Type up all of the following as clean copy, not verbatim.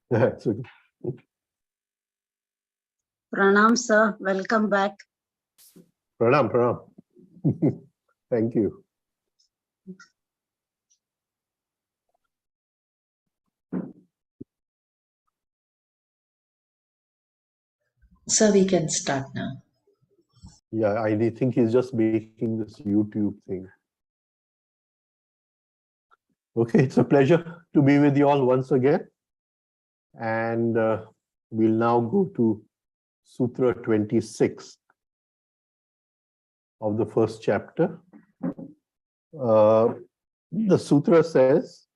That's okay. Pranam, sir. Welcome back. Pranam, pranam. Thank you. So we can start now. Yeah, I think he's just making this YouTube thing. Okay, it's a pleasure to be with you all once again. And we'll now go to Sutra 26 of the first chapter. The sutra says,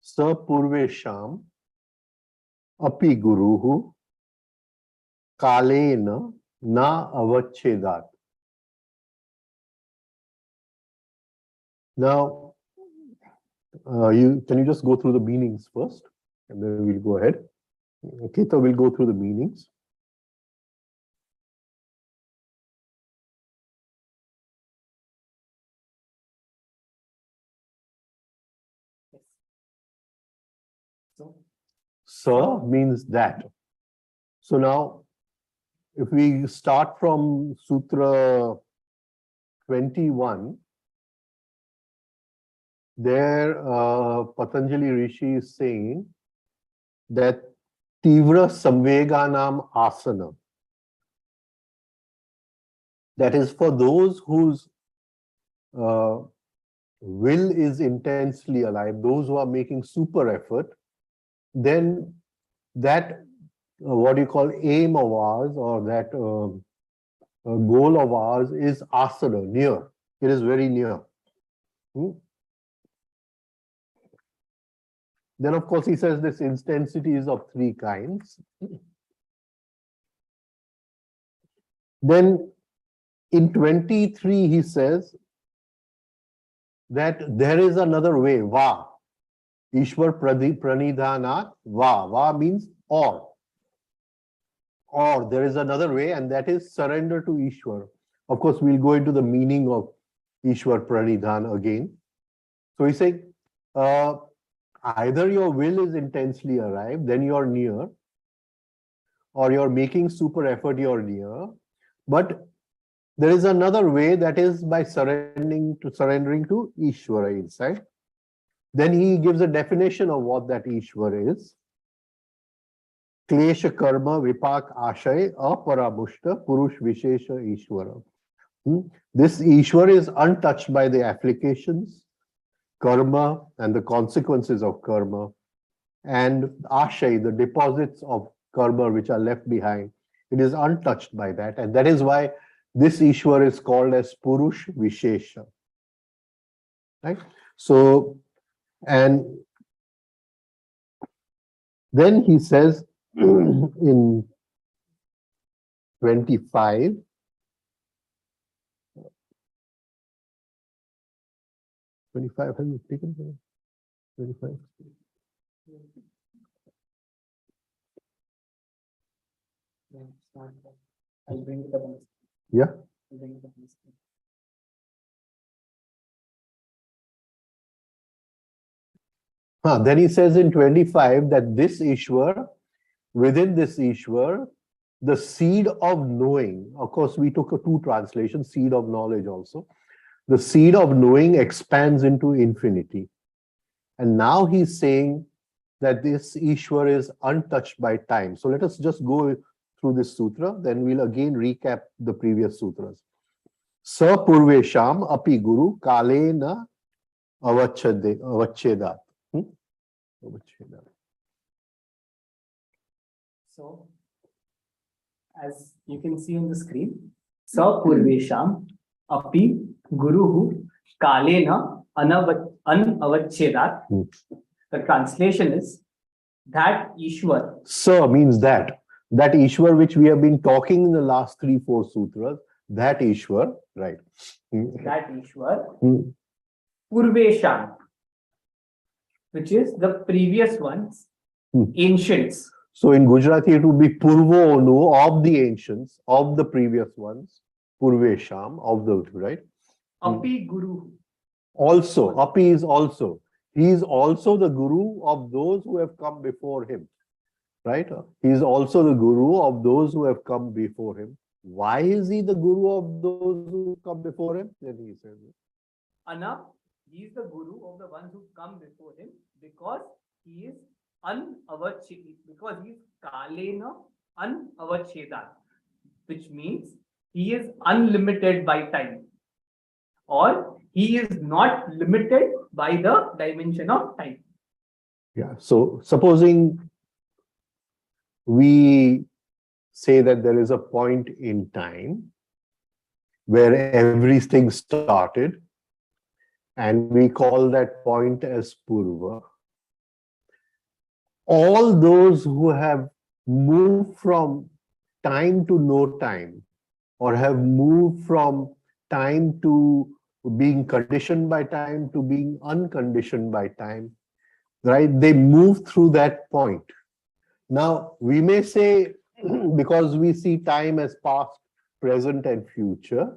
Sa purvesham api guruhu kalena na avachedat. Now, can you just go through the meanings first, and then we'll go ahead. Okay, so we'll go through the meanings. Sa means that. So now, if we start from Sutra 21, there Patanjali Rishi is saying that Tivra Samveganam Asana. That is for those whose will is intensely alive, those who are making super effort, then that what you call aim of ours, or that goal of ours, is asana, near. It is very near. Then, of course, he says this intensity is of three kinds. Then in 23, he says that there is another way, va. Ishwar pranidhanat, va. Va means or. Or there is another way, and that is surrender to Ishwar. Of course, we'll go into the meaning of Ishwar pranidhan again. So he's saying, either your will is intensely alive, then you're near, or you're making super effort, you're near. But there is another way, that is by surrendering to Ishvara inside. Then he gives a definition of what that Ishvara is. Klesha karma vipak ashay aparamushta purush vishesha Ishvara. This Ishvara is untouched by the applications, karma and the consequences of karma, and ashay, the deposits of karma which are left behind. It is untouched by that, and that is why this Ishwar is called as Purush Vishesha. Right? So, and then he says in 25, have you taken 25? I'll bring it up. Yeah. Then he says in 25 that this Ishwar, within this Ishwar, the seed of knowing, of course, we took two translations, seed of knowledge also. The seed of knowing expands into infinity. And now he's saying that this Ishwar is untouched by time. So let us just go through this sutra, then we'll again recap the previous sutras. Sa purvesham api guru kalena avachedat. So, as you can see on the screen, Sa purvesham api guruhu kalena anavachedat. The translation is that Ishwar. Sa means that. That Ishwar which we have been talking in the last 3-4 sutras, that Ishwar, right? That Ishwar, Purvesham, which is the previous ones, ancients. So in Gujarati, it would be Purvo Onu, of the ancients, of the previous ones, Purvesham, of the, right? Api Guru. Also, Api is also. He is also the guru of those who have come before him, right? He is also the guru of those who have come before him. Why is he the guru of those who come before him? Then he says, Anna, he is the guru of the ones who come before him because he is unavachedit, because he is kalena unavachedat, which means he is unlimited by time, or he is not limited by the dimension of time. yeah. So supposing we say that there is a point in time where everything started, and we call that point as Purva. All those who have moved from time to no time, or have moved from time to being conditioned by time to being unconditioned by time, right? They move through that point. Now, we may say, because we see time as past, present, and future,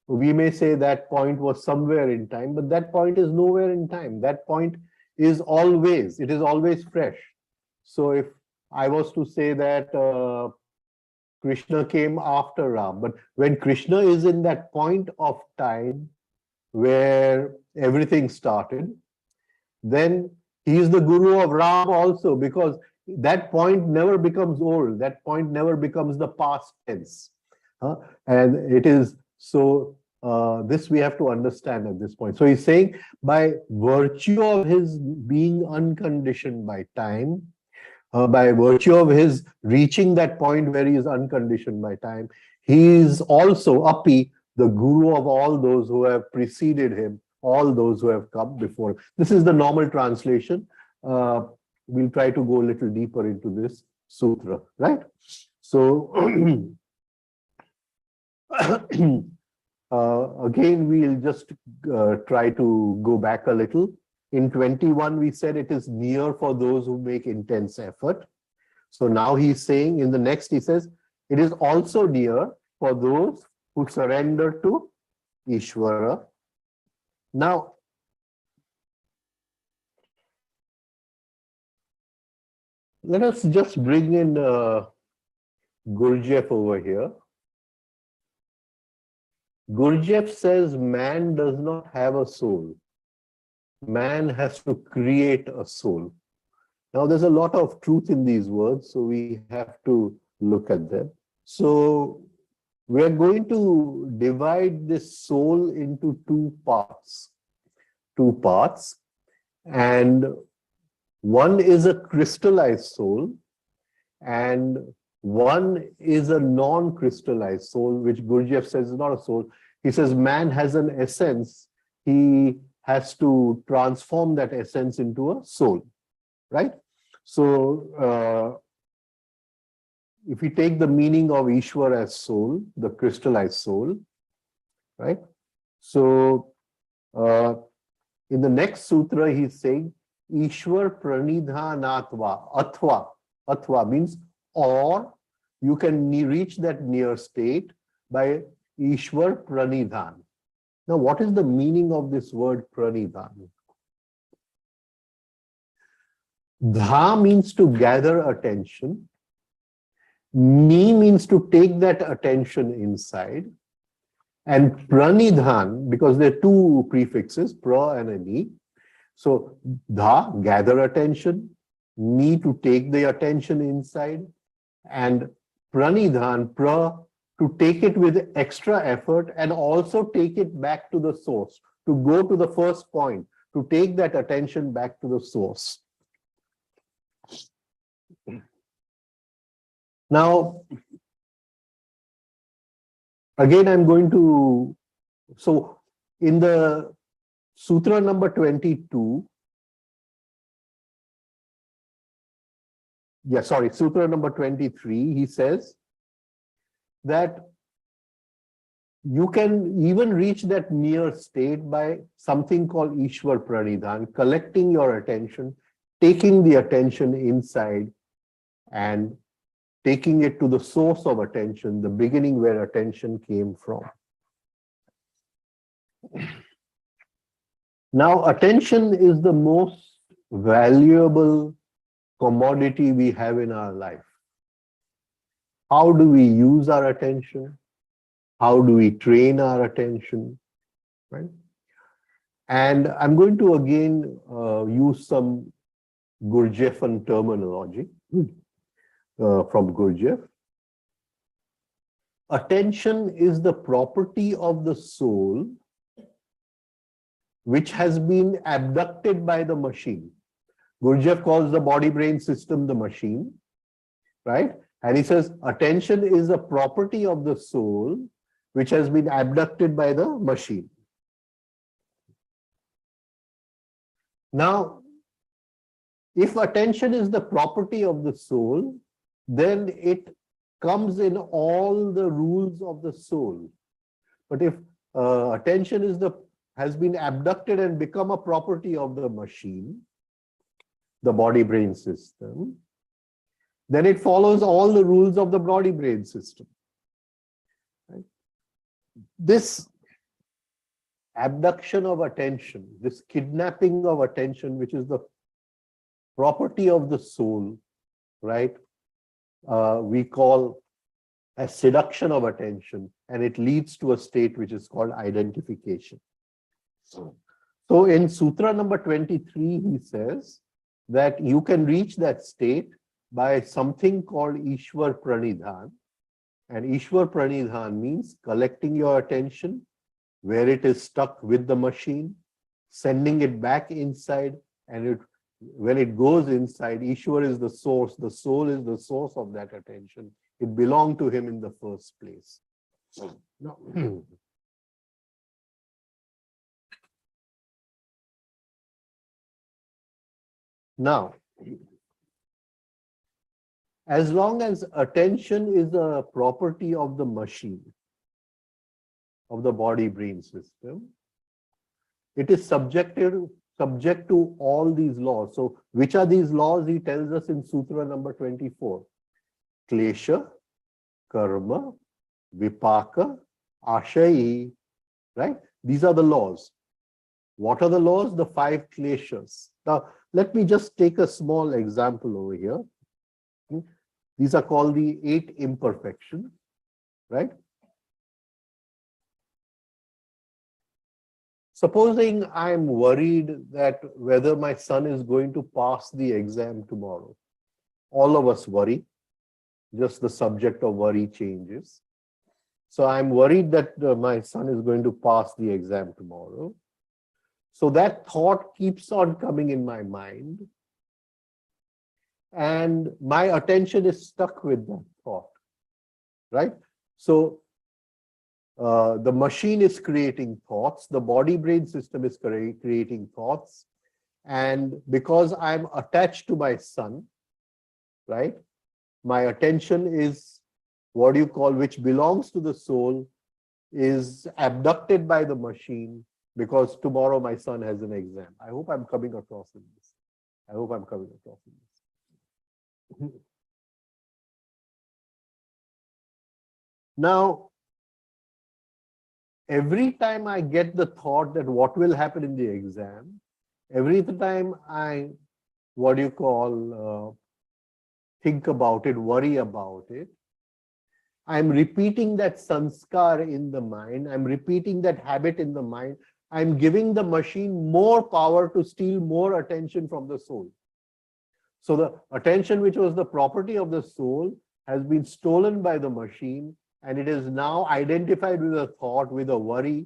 we may say that point was somewhere in time, but that point is nowhere in time. That point is always, it is always fresh. So if I was to say that Krishna came after Ram, but when Krishna is in that point of time where everything started, then he is the guru of Ram also, because that point never becomes old. That point never becomes the past tense. And it is so, this we have to understand at this point. So he's saying, by virtue of his being unconditioned by time, by virtue of his reaching that point where he is unconditioned by time, he is also Api, the guru of all those who have preceded him, all those who have come before him. This is the normal translation. We'll try to go a little deeper into this sutra, right? So again, we'll just try to go back a little. In 21, we said it is near for those who make intense effort. So now he's saying, in the next, he says, it is also near for those who surrender to Ishvara. Now, let us just bring in Gurudeva over here. Gurudeva says man does not have a soul. Man has to create a soul. Now, there's a lot of truth in these words, so we have to look at them. So, we're going to divide this soul into two parts. And one is a crystallized soul, and one is a non-crystallized soul, which Gurudeva says is not a soul. He says man has an essence. He has to transform that essence into a soul, right? So, if we take the meaning of Ishvara as soul, the crystallized soul, right? So, in the next sutra, he's saying, Ishwar pranidhanatva, atva means, or you can reach that near state by Ishwar pranidhan. Now, what is the meaning of this word pranidhan? Dha means to gather attention. Ni means to take that attention inside. And pranidhan, because there are two prefixes, pra and a ni. So, dha, gather attention. Ni, to take the attention inside. And pranidhan, pra, to take it with extra effort and also take it back to the source, to go to the first point, to take that attention back to the source. Now, again, I'm going to, so in the sutra number 22, sutra number 23, he says that you can even reach that near state by something called Ishwar Pranidhan, collecting your attention, taking the attention inside and taking it to the source of attention, the beginning where attention came from. Now, attention is the most valuable commodity we have in our life. How do we use our attention? How do we train our attention? Right? And I'm going to again use some Gurdjieffian terminology from Gurdjieff. Attention is the property of the soul which has been abducted by the machine. Gurdjieff calls the body-brain system the machine, right? And he says attention is a property of the soul which has been abducted by the machine. Now, if attention is the property of the soul, then it comes in all the rules of the soul. But if attention has been abducted and become a property of the machine, the body-brain system, then it follows all the rules of the body-brain system. Right? This abduction of attention, this kidnapping of attention, which is the property of the soul, right? We call a seduction of attention, and it leads to a state which is called identification. So in Sutra number 23, he says that you can reach that state by something called Ishvara pranidhan. And Ishvara pranidhan means collecting your attention where it is stuck with the machine, sending it back inside, and when it goes inside, Ishvara is the source, the soul is the source of that attention. It belonged to him in the first place. Now, as long as attention is a property of the machine, of the body-brain system, it is subject to all these laws. So, which are these laws? He tells us in Sutra number 24. Klesha, Karma, Vipaka, Ashayi, right? These are the laws. What are the laws? The 5 kleshas. Now, let me just take a small example over here. These are called the 8 imperfections, right? Supposing I'm worried that whether my son is going to pass the exam tomorrow. All of us worry, just the subject of worry changes. So I'm worried that my son is going to pass the exam tomorrow. So that thought keeps on coming in my mind. And my attention is stuck with that thought, right? So the machine is creating thoughts, the body-brain system is creating thoughts, and because I'm attached to my son, right, my attention is what you call, which belongs to the soul, is abducted by the machine because tomorrow my son has an exam. I hope I'm coming across in this. I hope I'm coming across in this. Now, every time I get the thought that what will happen in the exam, every time I, what do you call, think about it, worry about it, I'm repeating that sanskar in the mind, I'm repeating that habit in the mind, I'm giving the machine more power to steal more attention from the soul. So the attention which was the property of the soul has been stolen by the machine, and it is now identified with a thought, with a worry,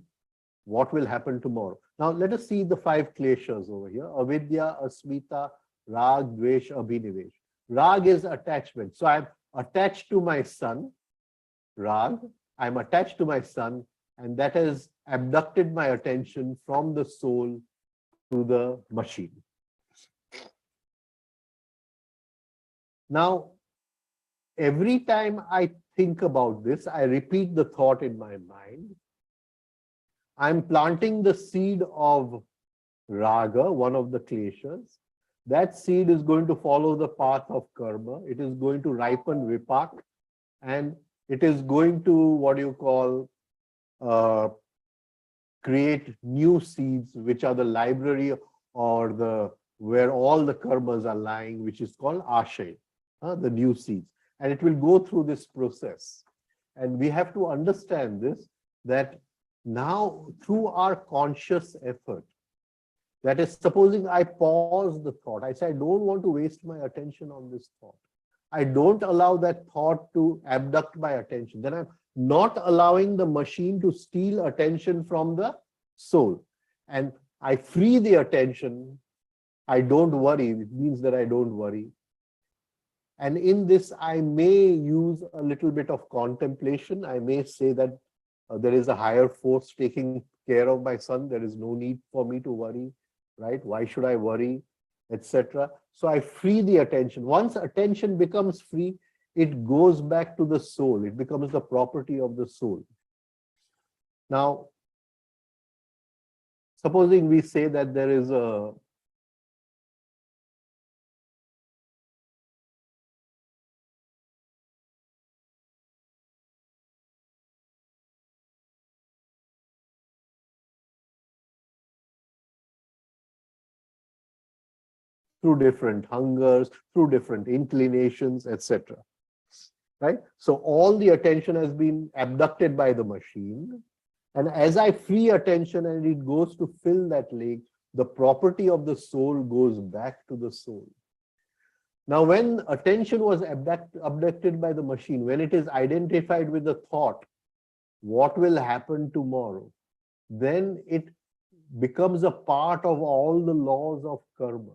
what will happen tomorrow. Now let us see the 5 kleshas over here. Avidya, asmita, rag, dvesh, abhinivesh. Rag is attachment. So I'm attached to my son, rag. I'm attached to my son, and that has abducted my attention from the soul to the machine. Now, every time I think about this, I repeat the thought in my mind. I'm planting the seed of raga, one of the kleshas. That seed is going to follow the path of karma. It is going to ripen vipak, and it is going to, what you call, create new seeds, which are the library or where all the karmas are lying, which is called ashay, the new seeds. And it will go through this process. And we have to understand this, that now through our conscious effort, that is, supposing I pause the thought, I say, I don't want to waste my attention on this thought. I don't allow that thought to abduct my attention. Then I'm not allowing the machine to steal attention from the soul. And I free the attention. I don't worry. It means that I don't worry. And in this, I may use a little bit of contemplation. I may say that there is a higher force taking care of my son. There is no need for me to worry, right? Why should I worry, etc. So I free the attention. Once attention becomes free, it goes back to the soul. It becomes the property of the soul. Now, supposing we say that there is a through different hungers, through different inclinations, etc. Right? So all the attention has been abducted by the machine. And as I free attention and it goes to fill that lake, the property of the soul goes back to the soul. Now, when attention was abducted by the machine, when it is identified with the thought, what will happen tomorrow, then it becomes a part of all the laws of karma.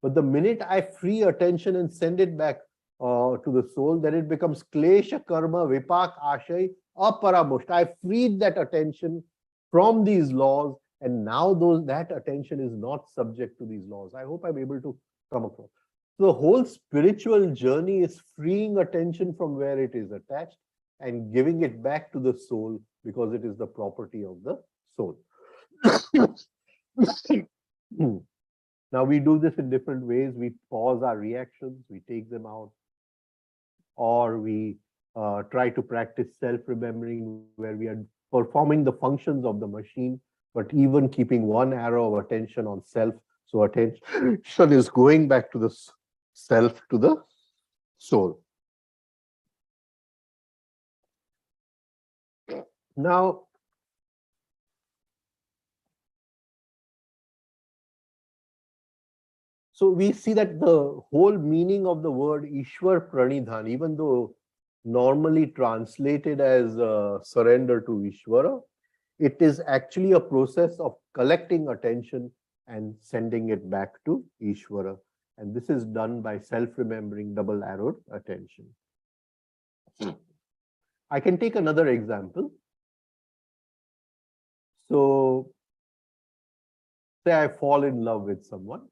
But the minute I free attention and send it back to the soul, then it becomes klesha karma vipak ashay aparamusht. I freed that attention from these laws, and now that attention is not subject to these laws. I hope I'm able to come across. So the whole spiritual journey is freeing attention from where it is attached and giving it back to the soul, because it is the property of the soul. Now, we do this in different ways. We pause our reactions, we take them out, or we try to practice self-remembering, where we are performing the functions of the machine, but even keeping one arrow of attention on self. So attention is going back to the self, to the soul. Now, so we see that the whole meaning of the word Ishwar Pranidhan, even though normally translated as surrender to Ishvara, it is actually a process of collecting attention and sending it back to Ishvara. And this is done by self-remembering, double-arrowed attention. I can take another example. So, say I fall in love with someone.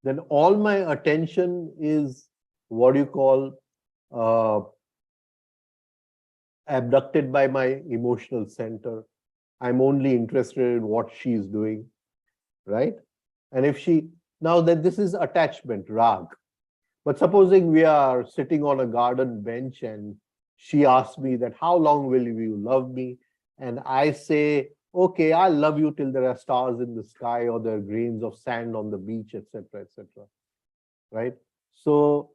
Then all my attention is what you call abducted by my emotional center. I'm only interested in what she's doing, right? And if she, now that this is attachment, rag. But supposing we are sitting on a garden bench and she asks me that, how long will you love me? And I say, okay, I'll love you till there are stars in the sky or there are grains of sand on the beach, etc., etc. Right? So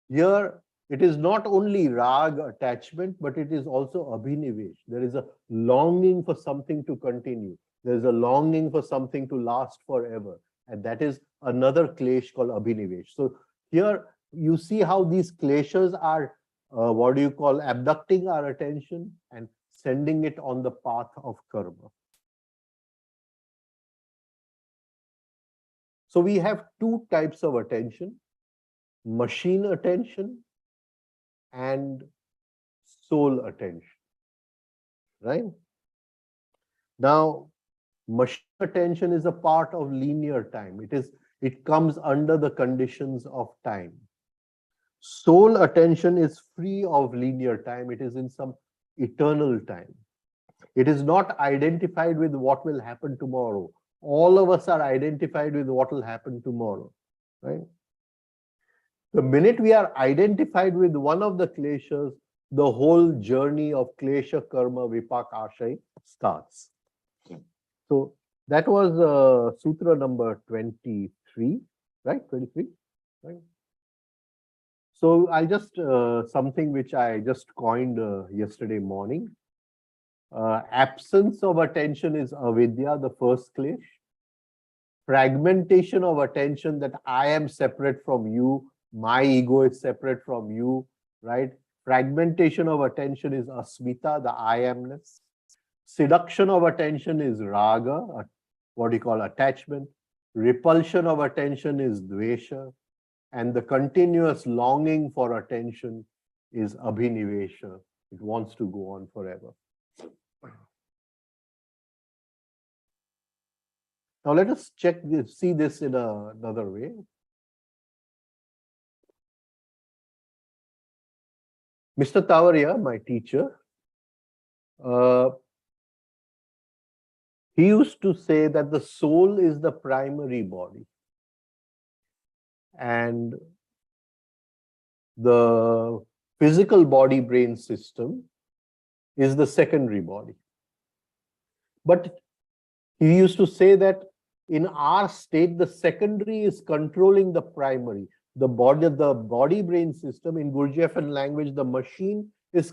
here it is not only rag, attachment, but it is also abhinivesh. There is a longing for something to continue. There is a longing for something to last forever. And that is another klesh called abhinivesh. So here you see how these kleshas are, what do you call, abducting our attention and sending it on the path of karma. So we have two types of attention: machine attention and soul attention, right? Now, machine attention is a part of linear time. It comes under the conditions of time. Soul attention is free of linear time. It is in some eternal time. It is not identified with what will happen tomorrow. All of us are identified with what will happen tomorrow, right? The minute we are identified with one of the kleshas, the whole journey of klesha karma vipak ashay starts. So that was sutra number 23, right? 23, right? So I'll just something which I just coined yesterday morning. Absence of attention is avidya, the first klesh. Fragmentation of attention, that I am separate from you, my ego is separate from you, right? Fragmentation of attention is asmita, the I amness. Seduction of attention is raga, what you call attachment. Repulsion of attention is dvesha. And the continuous longing for attention is abhinivesha. It wants to go on forever. Now let us check this, see this in another way. Mr. Tavaria, my teacher, he used to say that the soul is the primary body and the physical body-brain system is the secondary body. But he used to say that in our state, the secondary is controlling the primary. The body-brain system, in Gurdjieffian language, the machine is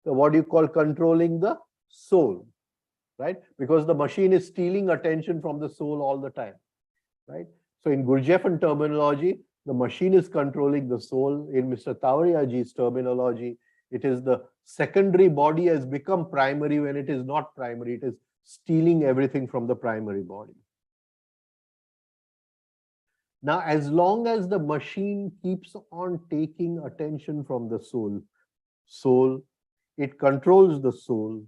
what you call controlling the soul, right? Because the machine is stealing attention from the soul all the time, right? So in Gurdjieffian terminology, the machine is controlling the soul. In Mr. Tavariaji's terminology, it is the secondary body has become primary when it is not primary. It is stealing everything from the primary body. Now, as long as the machine keeps on taking attention from the soul, it controls the soul.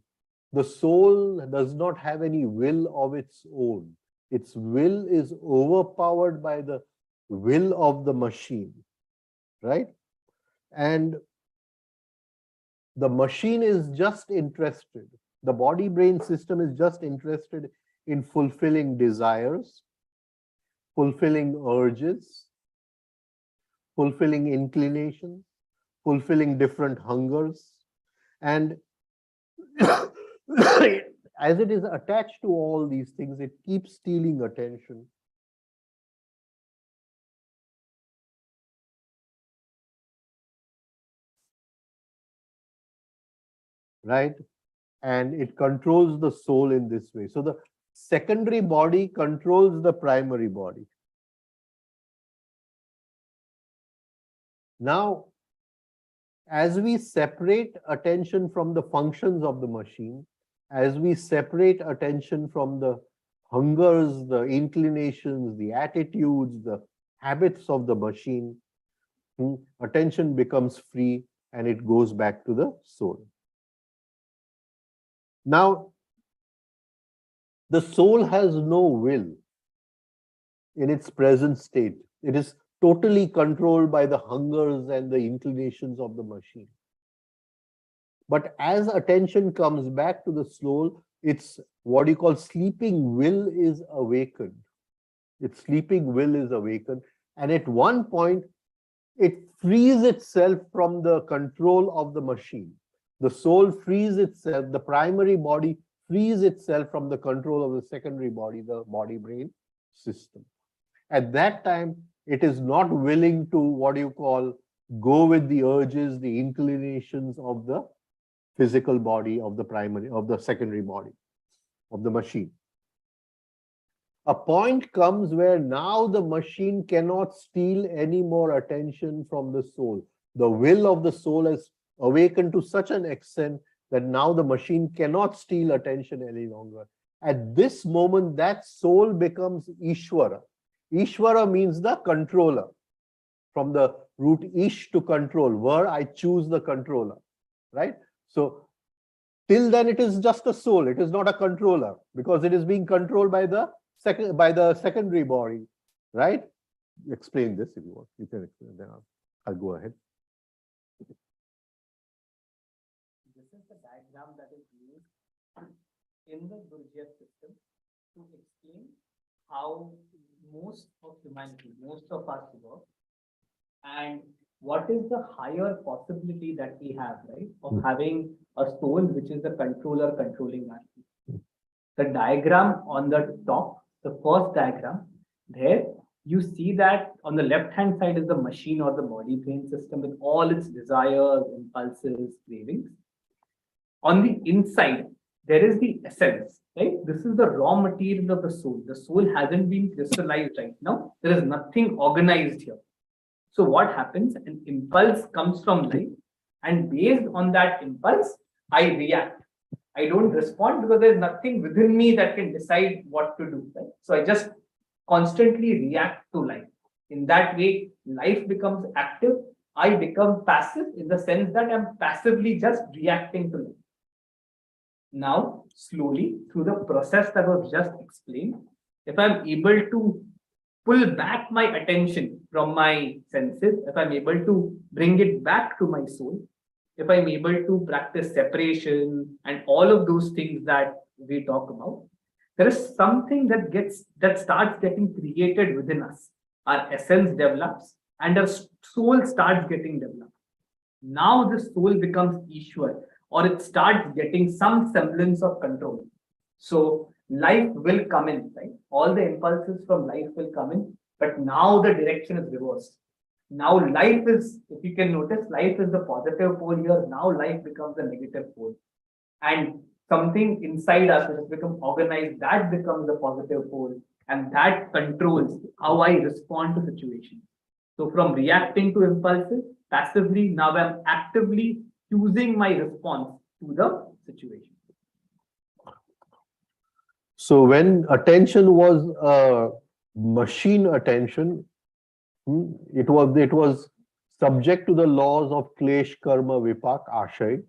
The soul does not have any will of its own. Its will is overpowered by the will of the machine, right? And the machine is just interested. The body-brain system is just interested in fulfilling desires, fulfilling urges, fulfilling inclinations, fulfilling different hungers. And as it is attached to all these things, it keeps stealing attention. Right? And it controls the soul in this way. So the secondary body controls the primary body. Now, as we separate attention from the functions of the machine, as we separate attention from the hungers, the inclinations, the attitudes, the habits of the machine, attention becomes free and it goes back to the soul. Now, the soul has no will in its present state. It is totally controlled by the hungers and the inclinations of the machine. But as attention comes back to the soul, it's what you call sleeping will is awakened. Its sleeping will is awakened. And at one point, it frees itself from the control of the machine. The soul frees itself, the primary body frees itself from the control of the secondary body, the body-brain system. At that time, it is not willing to, what you call, go with the urges, the inclinations of the physical body, of the primary, of the secondary body, of the machine. A point comes where now the machine cannot steal any more attention from the soul. The will of the soul has awakened to such an extent that now the machine cannot steal attention any longer. At this moment, that soul becomes Ishvara. Ishvara means the controller. From the root ish, to control, where I choose the controller, right? So till then it is just a soul. It is not a controller because it is being controlled by the secondary body, right? Explain this if you want. You can explain, then I'll go ahead. This is the diagram that is used in the Gurdjieff system to explain how most of humanity, most of us work. And what is the higher possibility that we have, right, of having a soul which is the controller controlling us. The diagram on the top, the first diagram, there you see that on the left hand side is the machine or the body brain system with all its desires, impulses, cravings. On the inside, there is the essence, right? This is the raw material of the soul. The soul hasn't been crystallized right now. There is nothing organized here. So what happens? An impulse comes from life, and based on that impulse, I react. I don't respond because there's nothing within me that can decide what to do. Right? So I just constantly react to life. In that way, life becomes active. I become passive in the sense that I'm passively just reacting to life. Now, slowly, through the process that was just explained, if I'm able to pull back my attention from my senses, if I'm able to bring it back to my soul, if I'm able to practice separation and all of those things that we talk about, there is something that starts getting created within us. Our essence develops and our soul starts getting developed. Now the soul becomes Ishvara, or it starts getting some semblance of control. So life will come in, right? All the impulses from life will come in, but now the direction is reversed. Now life is, if you can notice, life is the positive pole here. Now life becomes the negative pole. And something inside us which has become organized, that becomes the positive pole. And that controls how I respond to situations. So from reacting to impulses passively, now I'm actively choosing my response to the situation. So when attention was machine attention, it was subject to the laws of klesh, karma, vipak, ashay.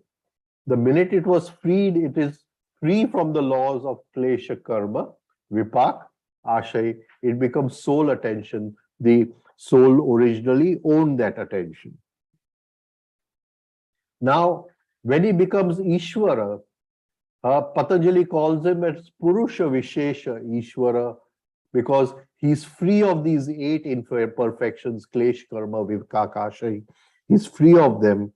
The minute it was freed, it is free from the laws of klesha, karma, vipak, ashay. It becomes soul attention. The soul originally owned that attention. Now, when he becomes Ishvara, Patanjali calls him as Purusha Vishesha Ishvara, because he's free of these 8 imperfections, Klesh, Karma, Viveka, Ashay. He's free of them,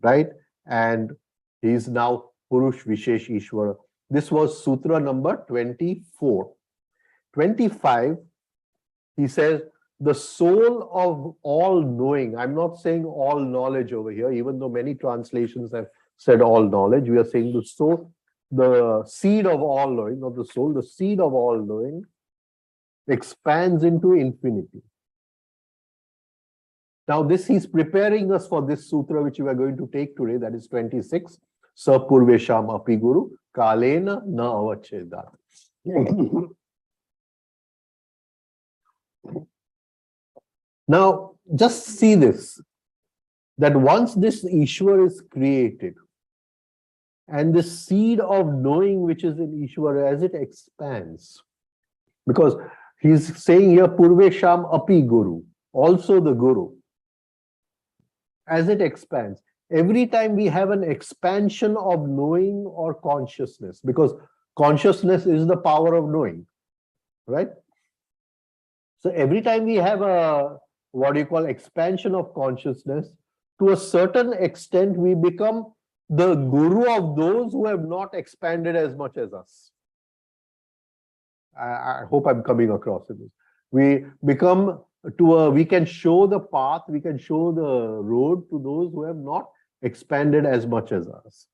right? And he's now Purush Vishesh Ishvara. This was Sutra number 24. 25, he says, the soul of all knowing. I'm not saying all knowledge over here, even though many translations have said all knowledge. We are saying the soul, the seed of all knowing, not the soul, the seed of all knowing expands into infinity. Now, this he's preparing us for this sutra which we are going to take today, that is 26. Sapurvesham api guru kalena na avachedat. Now, just see this, that once this Ishvara is created, and the seed of knowing which is in Ishvara, as it expands, because he's saying here, Purvesham api guru, also the guru, as it expands, every time we have an expansion of knowing or consciousness, because consciousness is the power of knowing, right? So every time we have a, what do you call, expansion of consciousness, to a certain extent, we become the guru of those who have not expanded as much as us. I hope I'm coming across in this. We become we can show the path, we can show the road to those who have not expanded as much as us.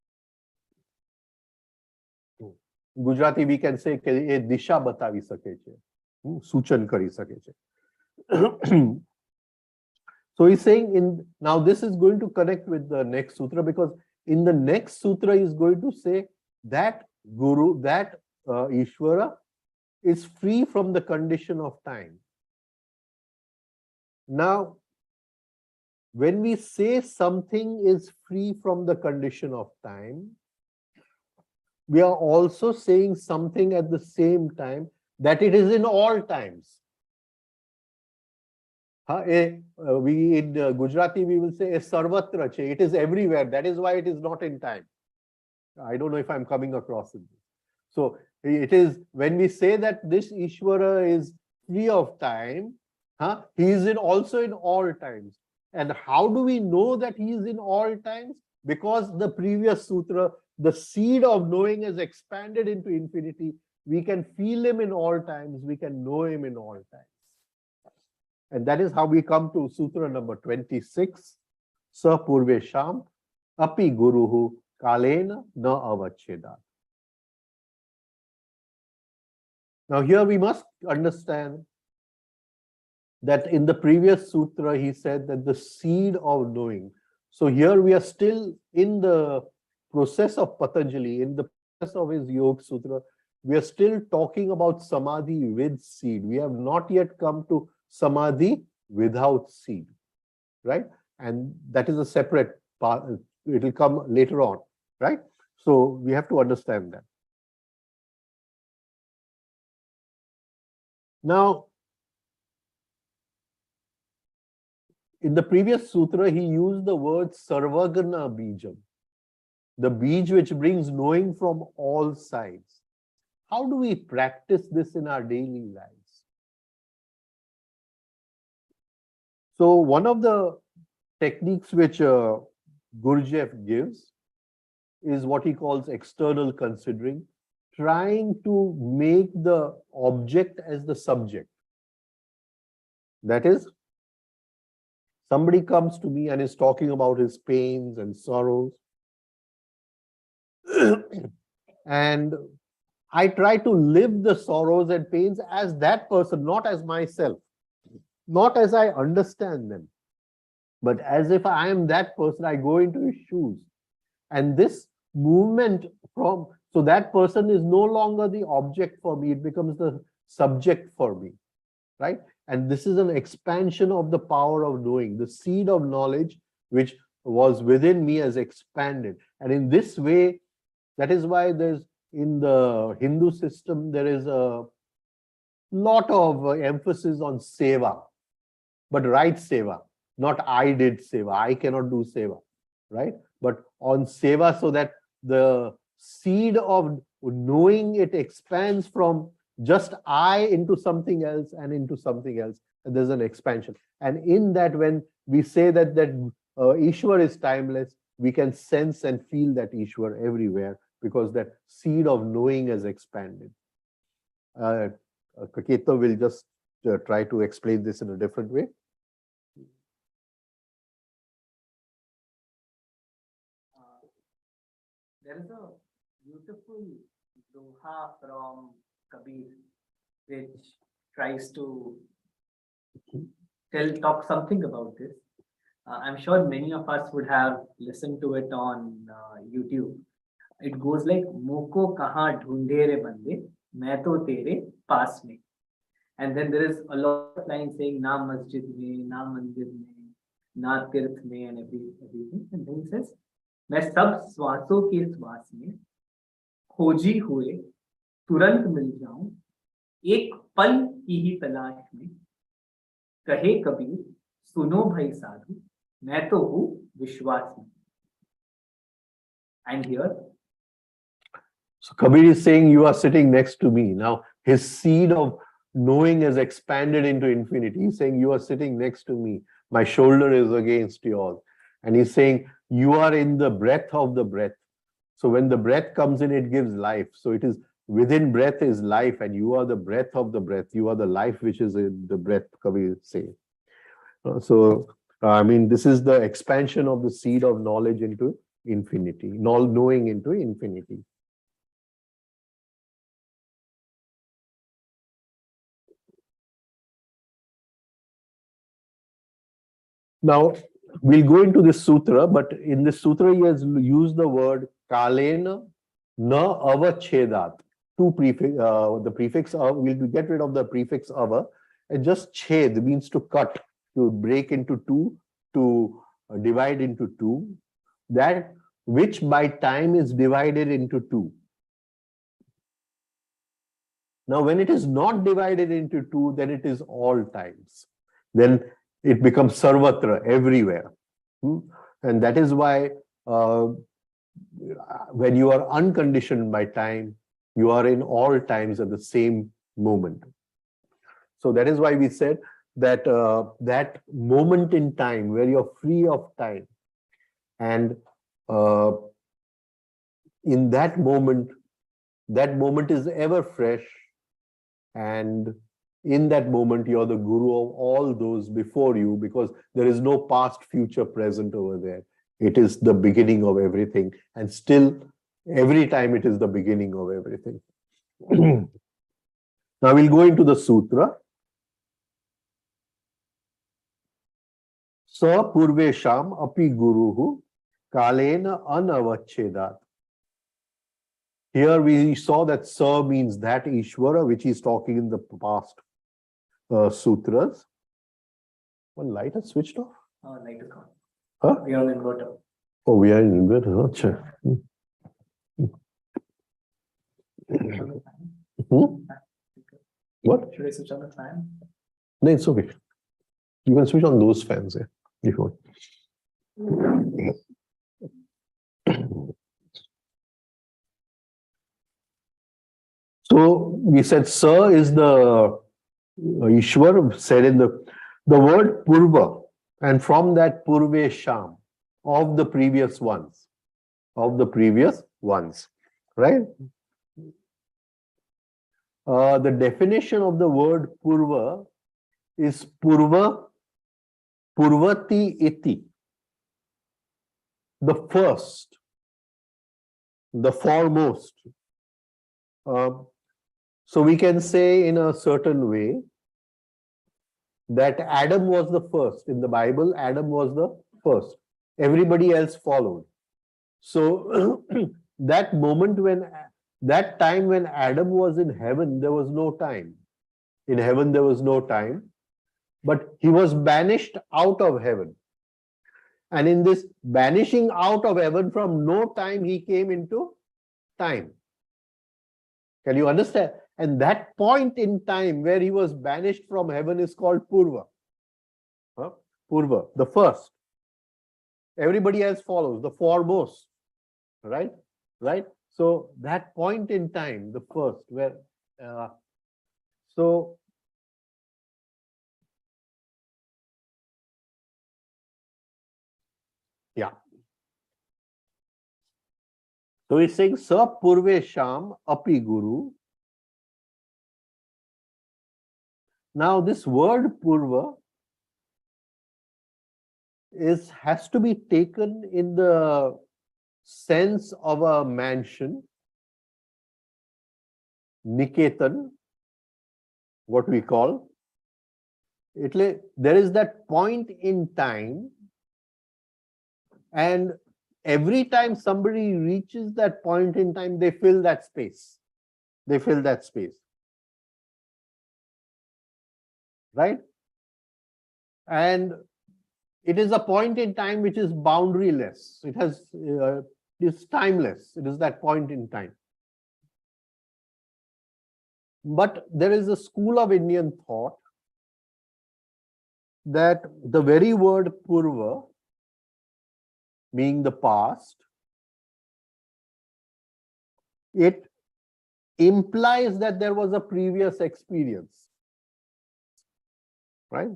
Gujarati, we can say, "E disha batavi શકે છે, સૂચન કરી શકે છે." So he's saying, now this is going to connect with the next sutra, because in the next sutra he's going to say that guru, that Ishvara is free from the condition of time. Now, when we say something is free from the condition of time, we are also saying something at the same time, that it is in all times. We in Gujarati, we will say sarvatra che, it is everywhere. That is why it is not in time. I don't know if I'm coming across it. So it is, when we say that this Ishvara is free of time, he is also in all times. And how do we know that he is in all times? Because the previous sutra, the seed of knowing is expanded into infinity. We can feel him in all times. We can know him in all times. And that is how we come to sutra number 26. Sa purvesham api guruhu kalena na avacheda. Now here we must understand that in the previous sutra, he said that the seed of knowing. So here we are still in the process of Patanjali, in the process of his Yogasutra. We are still talking about samadhi with seed. We have not yet come to samadhi without seed, right? And that is a separate part. It will come later on, right? So we have to understand that. Now, in the previous sutra, he used the word sarvagna bijam, the bij which brings knowing from all sides. How do we practice this in our daily lives? So one of the techniques which Gurudeva gives is what he calls external considering, trying to make the object as the subject. That is, somebody comes to me and is talking about his pains and sorrows. And I try to live the sorrows and pains as that person, not as myself, not as I understand them, but as if I am that person. I go into his shoes. And this movement from, so that person is no longer the object for me, it becomes the subject for me, right? And this is an expansion of the power of knowing. The seed of knowledge which was within me has expanded. And in this way, that is why there's, in the Hindu system, there is a lot of emphasis on seva, but right seva, not I did seva. I cannot do seva, right? But on seva, so that the seed of knowing, it expands from just I into something else and into something else. And there's an expansion. And in that, when we say that Ishvara is timeless, we can sense and feel that Ishvara everywhere, because that seed of knowing has expanded. Kaketa will just try to explain this in a different way. There is a beautiful doha from Kabir which tries to talk something about this. I'm sure many of us would have listened to it on YouTube. It goes like, "Moko kahan dhoonde re bande, main to tere paas mein." And then there is a lot of lines saying, "Na masjid mein, na mandir mein, na tirth mein," and everything. And then he says, "मैं सब श्वासों के श्वास में खोजी हुए तुरंत मिल जाऊं, एक पल की ही तलाश में, कहे कबीर सुनो भाई साधु, मैं तो हूँ विश्वास में." And here, so Kabir is saying, you are sitting next to me. Now his seed of knowing has expanded into infinity. He's saying, you are sitting next to me. My shoulder is against yours. And he's saying, you are in the breath of the breath. So when the breath comes in, it gives life. So it is within breath is life, and you are the breath of the breath. You are the life which is in the breath, Kabir says. I mean, this is the expansion of the seed of knowledge into infinity, knowing into infinity. Now, we'll go into this sutra, but in this sutra, he has used the word kalena na avachedat. Two prefix, the prefix of, we'll get rid of the prefix ava, and just ched means to cut, to break into two, to divide into two, that which by time is divided into two. Now, when it is not divided into two, then it is all times. Then it becomes sarvatra, everywhere. And that is why when you are unconditioned by time, you are in all times at the same moment. So that is why we said that moment in time where you're free of time, and in that moment is ever fresh, and in that moment you're the guru of all those before you, because there is no past, future, present over there. It is the beginning of everything, and still every time it is the beginning of everything. Now we'll go into the sutra. Sa purvesham api guruhu kalena anavachedat. Here we saw that Sa means that Ishvara, which he's talking in the past sutras. One light has switched off? Light is gone. Huh? We are on inverter. Oh, we are in inverter. Achha. What? Should I switch on the fan? No, it's okay. You can switch on those fans here if you want. So we said Sa is the Ishwar said in the word Purva, and from that Purvesham, of the previous ones, right? The definition of the word Purva is Purvati iti, the first, the foremost. So we can say in a certain way that Adam was the first. In the Bible, Adam was the first. Everybody else followed. So that moment that time when Adam was in heaven, there was no time. In heaven, there was no time. But he was banished out of heaven. And in this banishing out of heaven, from no time, he came into time. Can you understand? And that point in time where he was banished from heaven is called Purva. Purva, the first. Everybody else follows, the foremost. Right? Right? So that point in time, the first, where so yeah. So he's saying Sa Purvesham api guru. Now this word Purva has to be taken in the sense of a mansion, Niketan, what we call. There is that point in time, and every time somebody reaches that point in time, they fill that space. They fill that space. Right? And it is a point in time which is boundaryless. It is timeless. It is that point in time. But there is a school of Indian thought that the very word Purva, being the past, it implies that there was a previous experience. Right?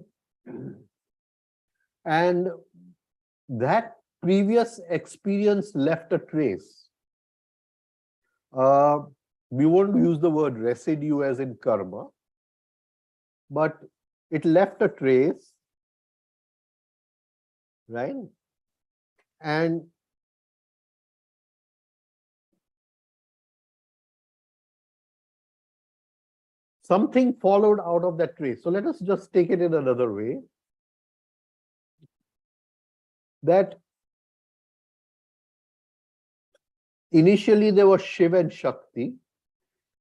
And that previous experience left a trace. We won't use the word residue as in karma, but it left a trace, right? And something followed out of that trace. So let us just take it in another way. That initially there was Shiva and Shakti.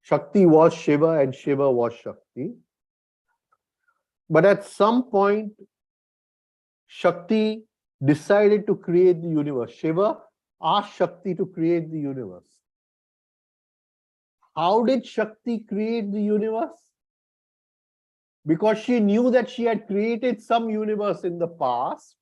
Shakti was Shiva and Shiva was Shakti. But at some point, Shakti decided to create the universe. Shiva asked Shakti to create the universe. How did Shakti create the universe? Because she knew that she had created some universe in the past,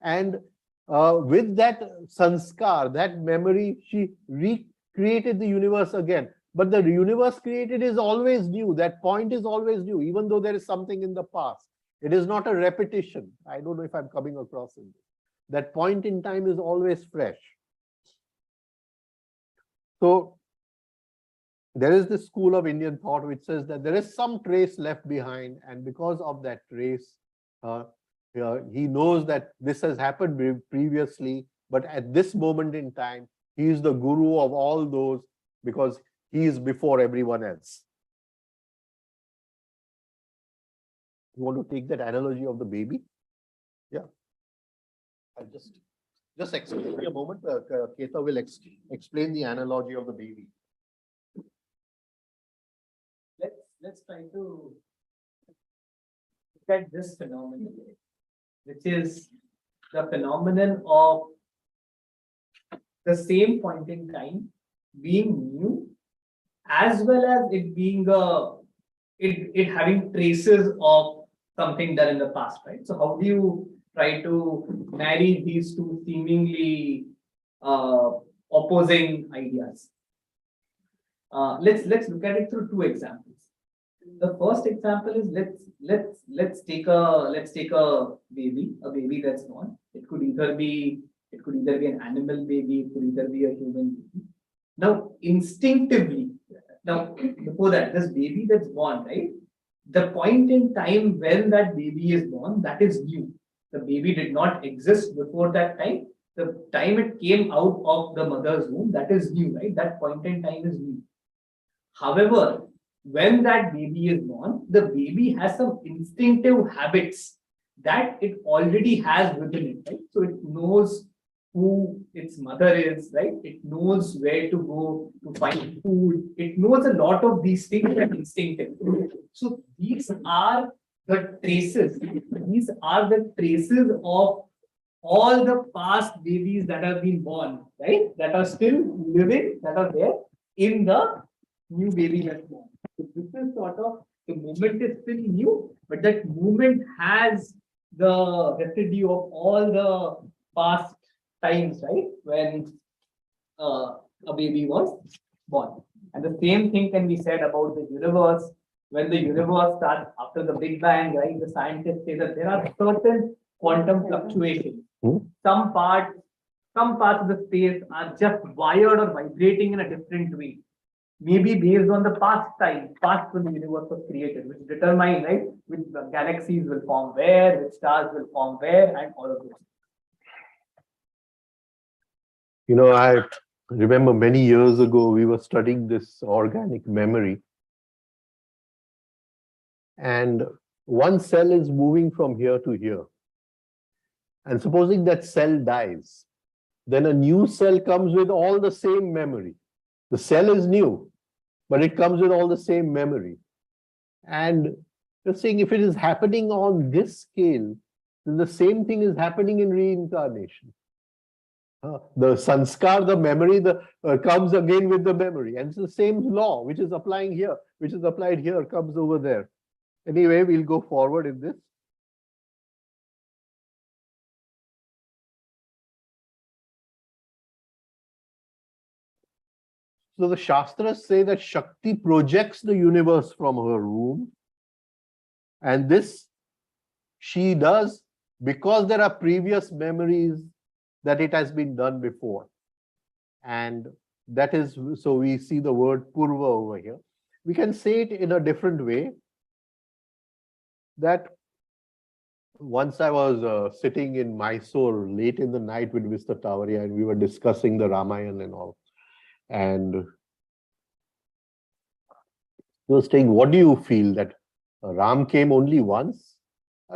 and with that sanskar, that memory, she recreated the universe again. But the universe created is always new. That point is always new, even though there is something in the past. It is not a repetition. I don't know if I'm coming across in this. That point in time is always fresh. So there is this school of Indian thought which says that there is some trace left behind, and because of that trace, he knows that this has happened previously, but at this moment in time, he is the guru of all those because he is before everyone else. You want to take that analogy of the baby? Yeah. I'll just explain a moment. Keta will explain the analogy of the baby. Let's try to look at this phenomenon, which is the phenomenon of the same point in time being new, as well as it being it having traces of something done in the past, right? So how do you try to marry these two seemingly opposing ideas? Let's look at it through two examples. The first example is let's take a baby that's born. It could either be an animal baby, it could either be a human baby. Now instinctively, before that, this baby that's born, right? The point in time when that baby is born, that is new. The baby did not exist before that time. The time it came out of the mother's womb, that is new, right? That point in time is new. However, when that baby is born, the baby has some instinctive habits that it already has within it, right? So it knows who its mother is, right? It knows where to go to find food. It knows a lot of these things that are instinctive. So these are the traces. These are the traces of all the past babies that have been born, right? That are still living, that are there in the new baby that's born. So this is sort of, the movement is still new, but that movement has the residue of all the past times, right? When a baby was born. And the same thing can be said about the universe. When the universe starts after the Big Bang, right? The scientists say that there are certain quantum fluctuations. Some parts of the space are just wired or vibrating in a different way. Maybe based on the past when the universe was created, which determine, right, which galaxies will form where, which stars will form where, and all of those. You know, I remember many years ago, we were studying this organic memory. And one cell is moving from here to here. And supposing that cell dies, then a new cell comes with all the same memory. The cell is new, but it comes with all the same memory. And you're saying if it is happening on this scale, then the same thing is happening in reincarnation. The sanskar, the memory, comes again with the memory. And it's the same law, which is applying here, which is applied here, comes over there. Anyway, we'll go forward in this. So the Shastras say that Shakti projects the universe from her womb. And this she does because there are previous memories that it has been done before. And that is, so we see the word purva over here. We can say it in a different way. That once I was sitting in Mysore late in the night with Mr. Tavariaji, and we were discussing the Ramayana and all. And he was saying, what do you feel that Ram came only once?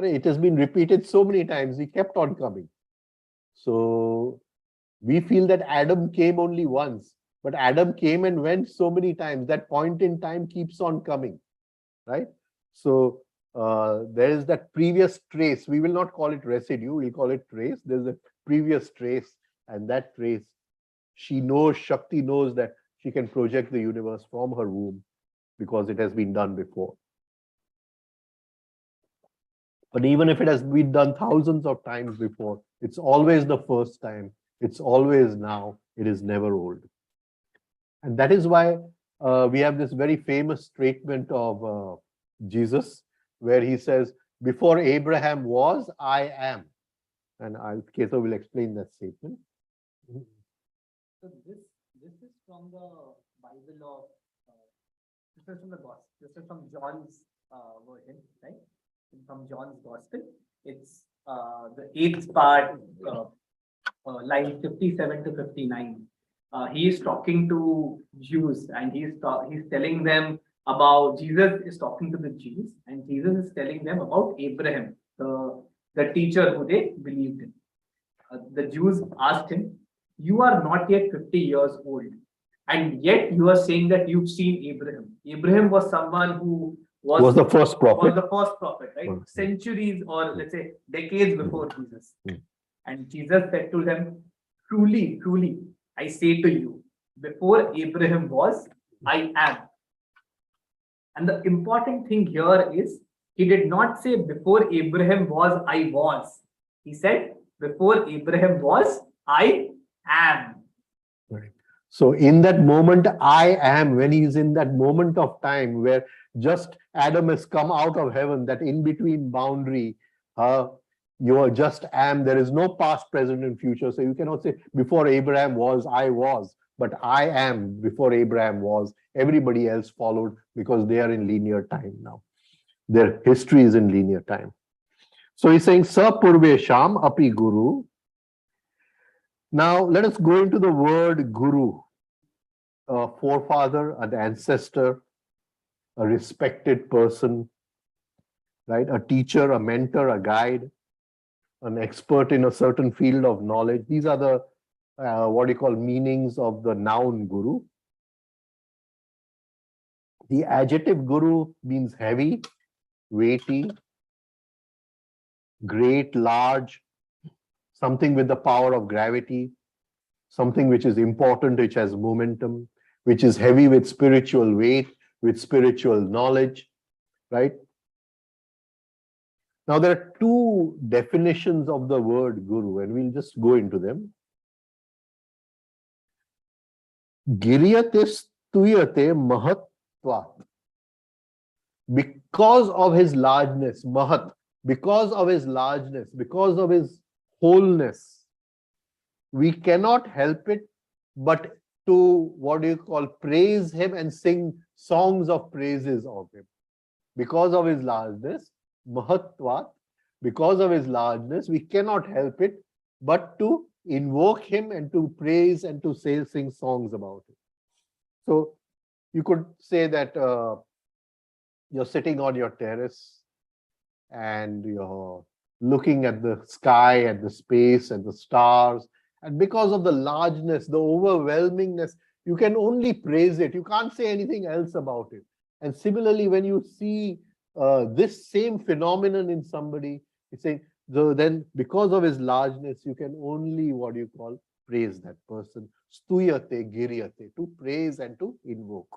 It has been repeated so many times, he kept on coming. So we feel that Adam came only once, but Adam came and went so many times. That point in time keeps on coming, right? So there is that previous trace. We will not call it residue, we'll call it trace. There's a previous trace, and that trace, she knows, Shakti knows that she can project the universe from her womb because it has been done before. But even if it has been done thousands of times before, it's always the first time. It's always now. It is never old. And that is why we have this very famous statement of Jesus, where he says, Before Abraham was, I am. And Keto will explain that statement. So this is from the Bible of this is from the Gospel. This is from John's version, right? From John's Gospel. It's the 8th part, line 57 to 59. He is talking to Jews and he's telling them about Jesus is talking to the Jews and Jesus is telling them about Abraham, the teacher who they believed in. The Jews asked him, "You are not yet 50 years old, and yet you are saying that you've seen Abraham." Abraham was someone who Was the first prophet. Was the first prophet, right? Hmm. Centuries or let's say decades before Jesus. Hmm. And Jesus said to them, "Truly, truly, I say to you, before Abraham was, I am." And the important thing here is, he did not say before Abraham was, I was. He said, before Abraham was, I am. Right. So in that moment, I am, when he is in that moment of time where just Adam has come out of heaven, that in-between boundary, you are just am. There is no past, present, and future. So you cannot say before Abraham was, I was. But I am before Abraham was. Everybody else followed because they are in linear time now. Their history is in linear time. So he's saying, Sa Purvesham api Guru. Now let us go into the word Guru. A forefather, an ancestor, a respected person, right? A teacher, a mentor, a guide, an expert in a certain field of knowledge. These are the what you call meanings of the noun Guru. The adjective Guru means heavy, weighty, great, large, something with the power of gravity, something which is important, which has momentum, which is heavy with spiritual weight, with spiritual knowledge, right? Now, there are two definitions of the word Guru, and we'll just go into them. Giryate stuyate mahatvat. Because of his largeness, mahat, because of his largeness, because of his wholeness, we cannot help it but to, what do you call, praise him and sing songs of praises of him. Because of his largeness, mahatvat, because of his largeness, we cannot help it but to invoke him and to praise and to sing songs about him. So you could say that you're sitting on your terrace and you're looking at the sky, at the space, at the stars, and because of the largeness, the overwhelmingness, you can only praise it. You can't say anything else about it. And similarly, when you see this same phenomenon in somebody, you say, so then because of his largeness, you can only, what do you call, praise that person. Stuyate, giryate, to praise and to invoke.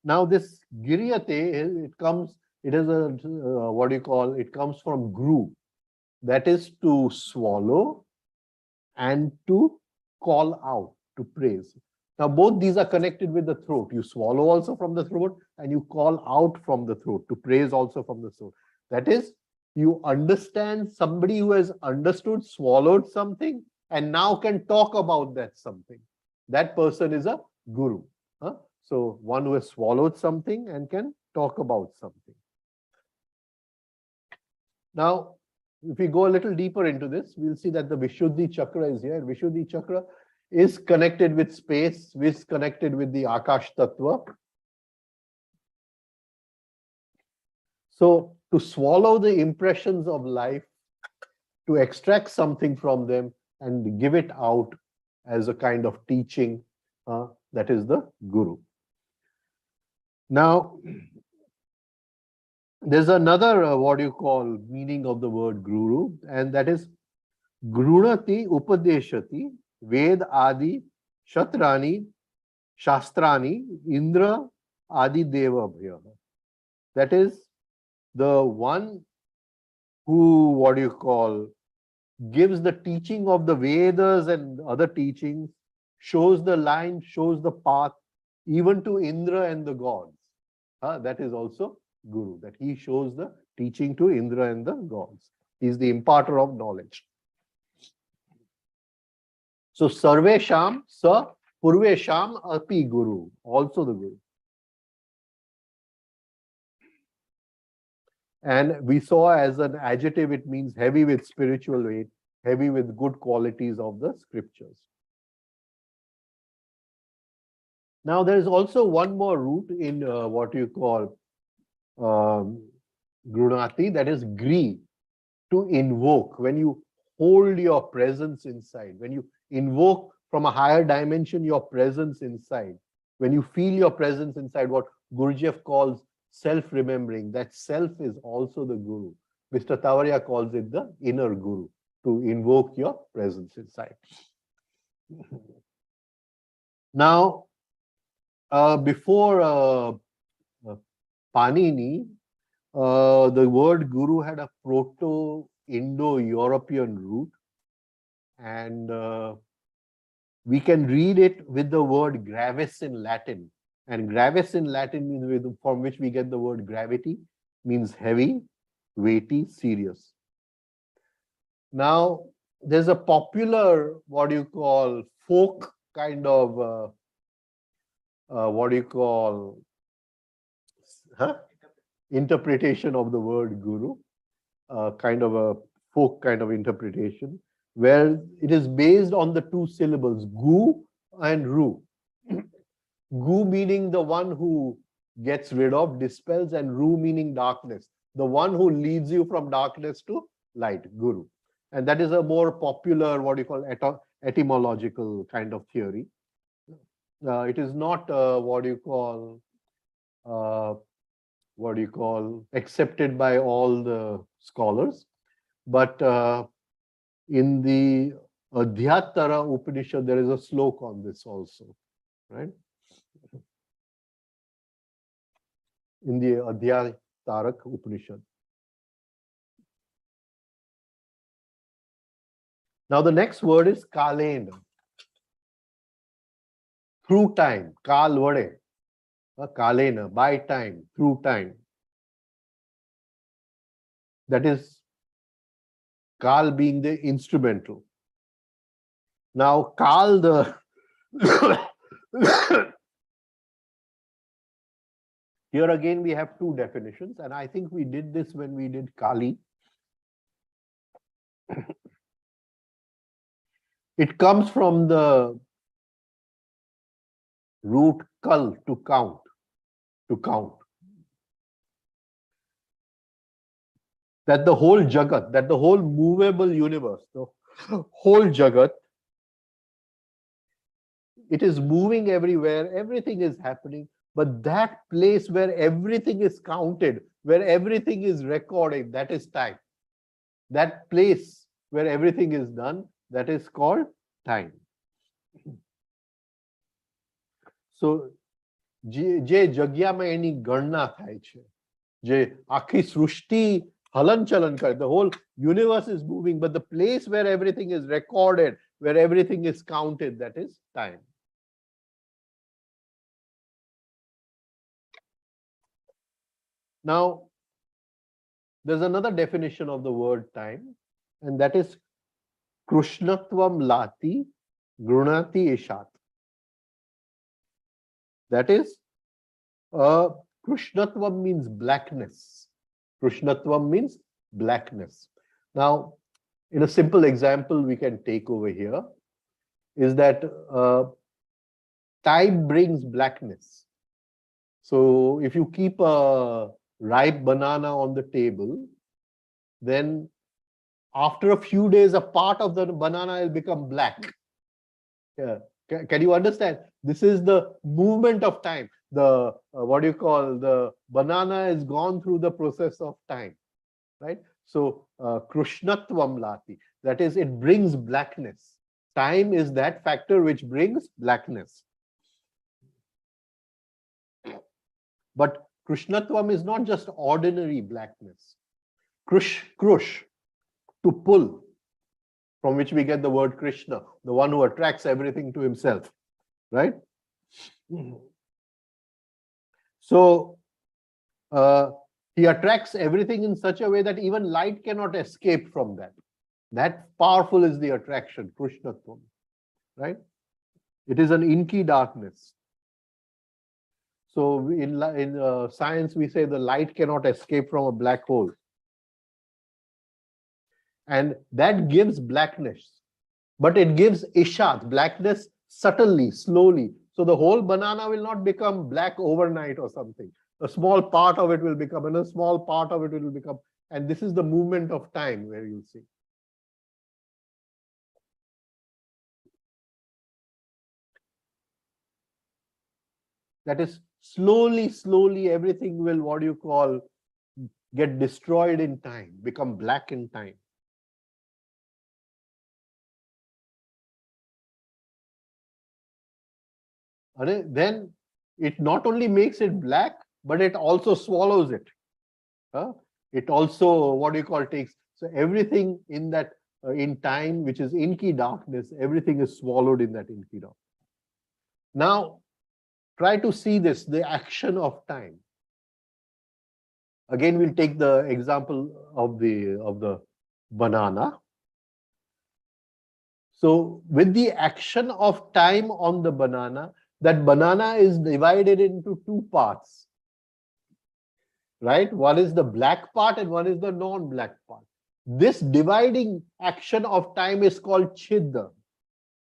Now this giryate, it is a, what do you call, it comes from gru. That is to swallow and to call out, to praise. Now both these are connected with the throat. You swallow also from the throat and you call out from the throat, to praise also from the throat. That is, you understand somebody who has understood, swallowed something and now can talk about that something. That person is a guru. So one who has swallowed something and can talk about something. Now, if we go a little deeper into this, we'll see that the Vishuddhi Chakra is here. Vishuddhi Chakra is connected with space, is connected with the Akash Tattva. So to swallow the impressions of life, to extract something from them and give it out as a kind of teaching, that is the Guru. Now, there's another, what do you call, meaning of the word Guru, and that is Grunati Upadeshati Ved Adi Shatrani Shastrani Indra Adi Deva Bhya. That is the one who, what do you call, gives the teaching of the Vedas and other teachings, shows the line, shows the path, even to Indra and the gods. That is also Guru, that he shows the teaching to Indra and the gods. He is the imparter of knowledge. So Sarvesham Sa Purvesham Api Guru, also the Guru. And we saw as an adjective, it means heavy with spiritual weight, heavy with good qualities of the scriptures. Now, there is also one more root in what you call Grunati, that is Gri, to invoke. When you hold your presence inside, when you invoke from a higher dimension your presence inside, when you feel your presence inside, what Gurdjieff calls self-remembering, that self is also the Guru. Mr. Tavariaji calls it the inner Guru, to invoke your presence inside. Now, before Panini, the word Guru had a Proto-Indo-European root, and we can read it with the word gravis in Latin. And gravis in Latin means from which we get the word gravity, means heavy, weighty, serious. Now, there's a popular, what you call, folk kind of, interpretation of the word Guru, kind of a folk kind of interpretation, where it is based on the two syllables, Gu and Ru. Gu meaning the one who gets rid of, dispels, and Ru meaning darkness, the one who leads you from darkness to light, Guru. And that is a more popular, what you call, etymological kind of theory. It is not what you call accepted by all the scholars, but in the Adhyatara Upanishad there is a sloka on this also, right? In the Adhyatara Upanishad. Now the next word is Kalena. Through time, Kal Vade, Kalena, by time, through time. That is Kal being the instrumental. Now Kal, the here again we have two definitions, and I think we did this when we did Kali. It comes from the root kal, to count, to count. That the whole Jagat, that the whole movable universe, the whole Jagat, it is moving everywhere, everything is happening, but that place where everything is counted, where everything is recorded, that is time. That place where everything is done, that is called time. So, જે જગ્યામાં એની ગણના થાય છે, જે આખી સૃષ્ટિ હલનચલન કરે, the whole universe is moving, but the place where everything is recorded, where everything is counted, that is time. Now, there's another definition of the word time, and that is Krishnatvam Lati Grunati Ishat. That is, Krishnatvam means blackness. Krishnatvam means blackness. Now, in a simple example we can take over here is that time brings blackness. So if you keep a ripe banana on the table, then after a few days, a part of the banana will become black. Yeah. Can you understand? This is the movement of time. The the banana has gone through the process of time, right? So Krishnatvam Lati, that is, it brings blackness. Time is that factor which brings blackness. But Krishnatvam is not just ordinary blackness. Krush, to pull, from which we get the word Krishna, the one who attracts everything to himself, right? So, He attracts everything in such a way that even light cannot escape from that. That powerful is the attraction, Krishnatvam, right? It is an inky darkness. So in science, we say the light cannot escape from a black hole. And that gives blackness. But it gives ishat, blackness, subtly, slowly. So the whole banana will not become black overnight or something. A small part of it will become, and a small part of it will become. And this is the movement of time where you'll see. That is slowly, everything will, what you call, get destroyed in time, become black in time. Then it not only makes it black, but it also swallows it. It also, what you call, takes. So everything in that, in time, which is inky darkness, everything is swallowed in that inky darkness. Now, try to see this, the action of time. Again, we'll take the example of the banana. So with the action of time on the banana, that banana is divided into two parts, right? One is the black part and one is the non-black part. This dividing action of time is called chidda.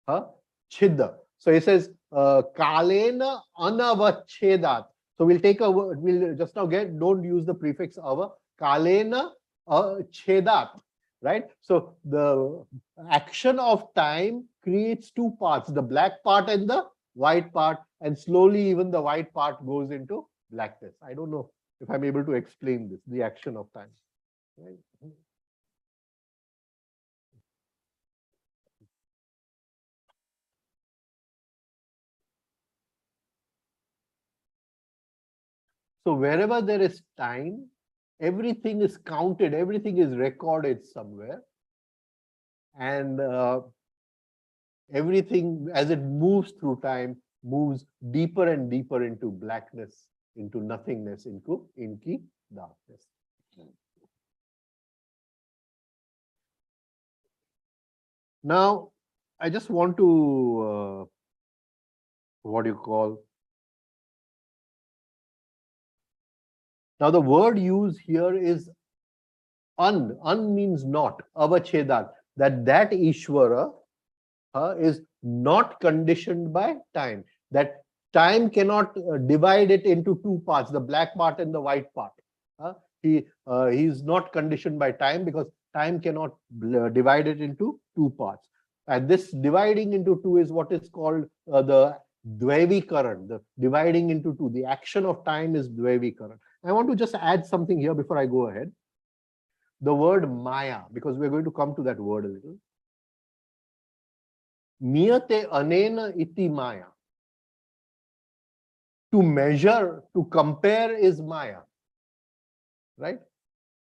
Chidda. So he says, kalena anavachedat. So we'll take a word, we'll just now don't use the prefix ava. Kalena chedat, right? So the action of time creates two parts, the black part and the white part, and slowly even the white part goes into blackness. I don't know if I'm able to explain this, the action of time. Right? So wherever there is time, everything is counted, everything is recorded somewhere. And everything, as it moves through time, moves deeper and deeper into blackness, into nothingness, into inky darkness. Now, I just want to, what do you call? Now, the word used here is an. An means not, avachedat, that Ishvara is not conditioned by time. That time cannot divide it into two parts, the black part and the white part. He is not conditioned by time because time cannot divide it into two parts. And this dividing into two is what is called the dvaivikaran, the dividing into two. The action of time is dvaivikaran. I want to just add something here before I go ahead. The word maya, because we're going to come to that word a little. Niyate anena iti maya. To measure, to compare is maya. Right?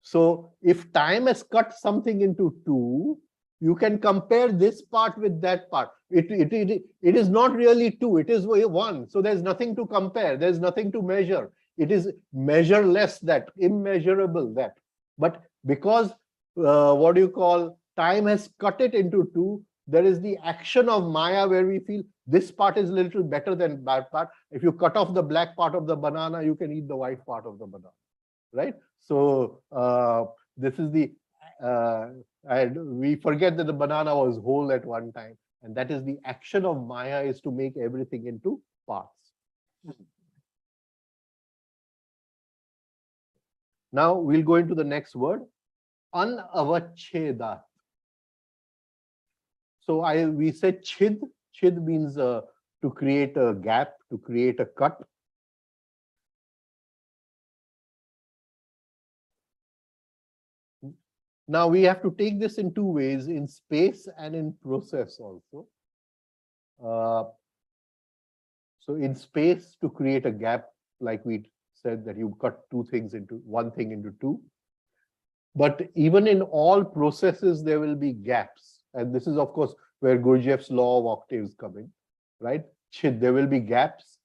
So if time has cut something into two, you can compare this part with that part. It is not really two, it is one. So there's nothing to compare, there's nothing to measure. It is measureless, that, immeasurable, that. But because, what do you call, time has cut it into two, there is the action of maya where we feel this part is a little better than that part. If you cut off the black part of the banana, you can eat the white part of the banana, right? So this is the, and we forget that the banana was whole at one time. And that is the action of maya, is to make everything into parts. Now we'll go into the next word, anavachedat. So we said chid. Chid means to create a gap, to create a cut. Now we have to take this in two ways, in space and in process also. So in space, to create a gap, like we said, that you cut one thing into two. But even in all processes, there will be gaps. And this is, of course, where Gurdjieff's law of octaves come in, right? There will be gaps.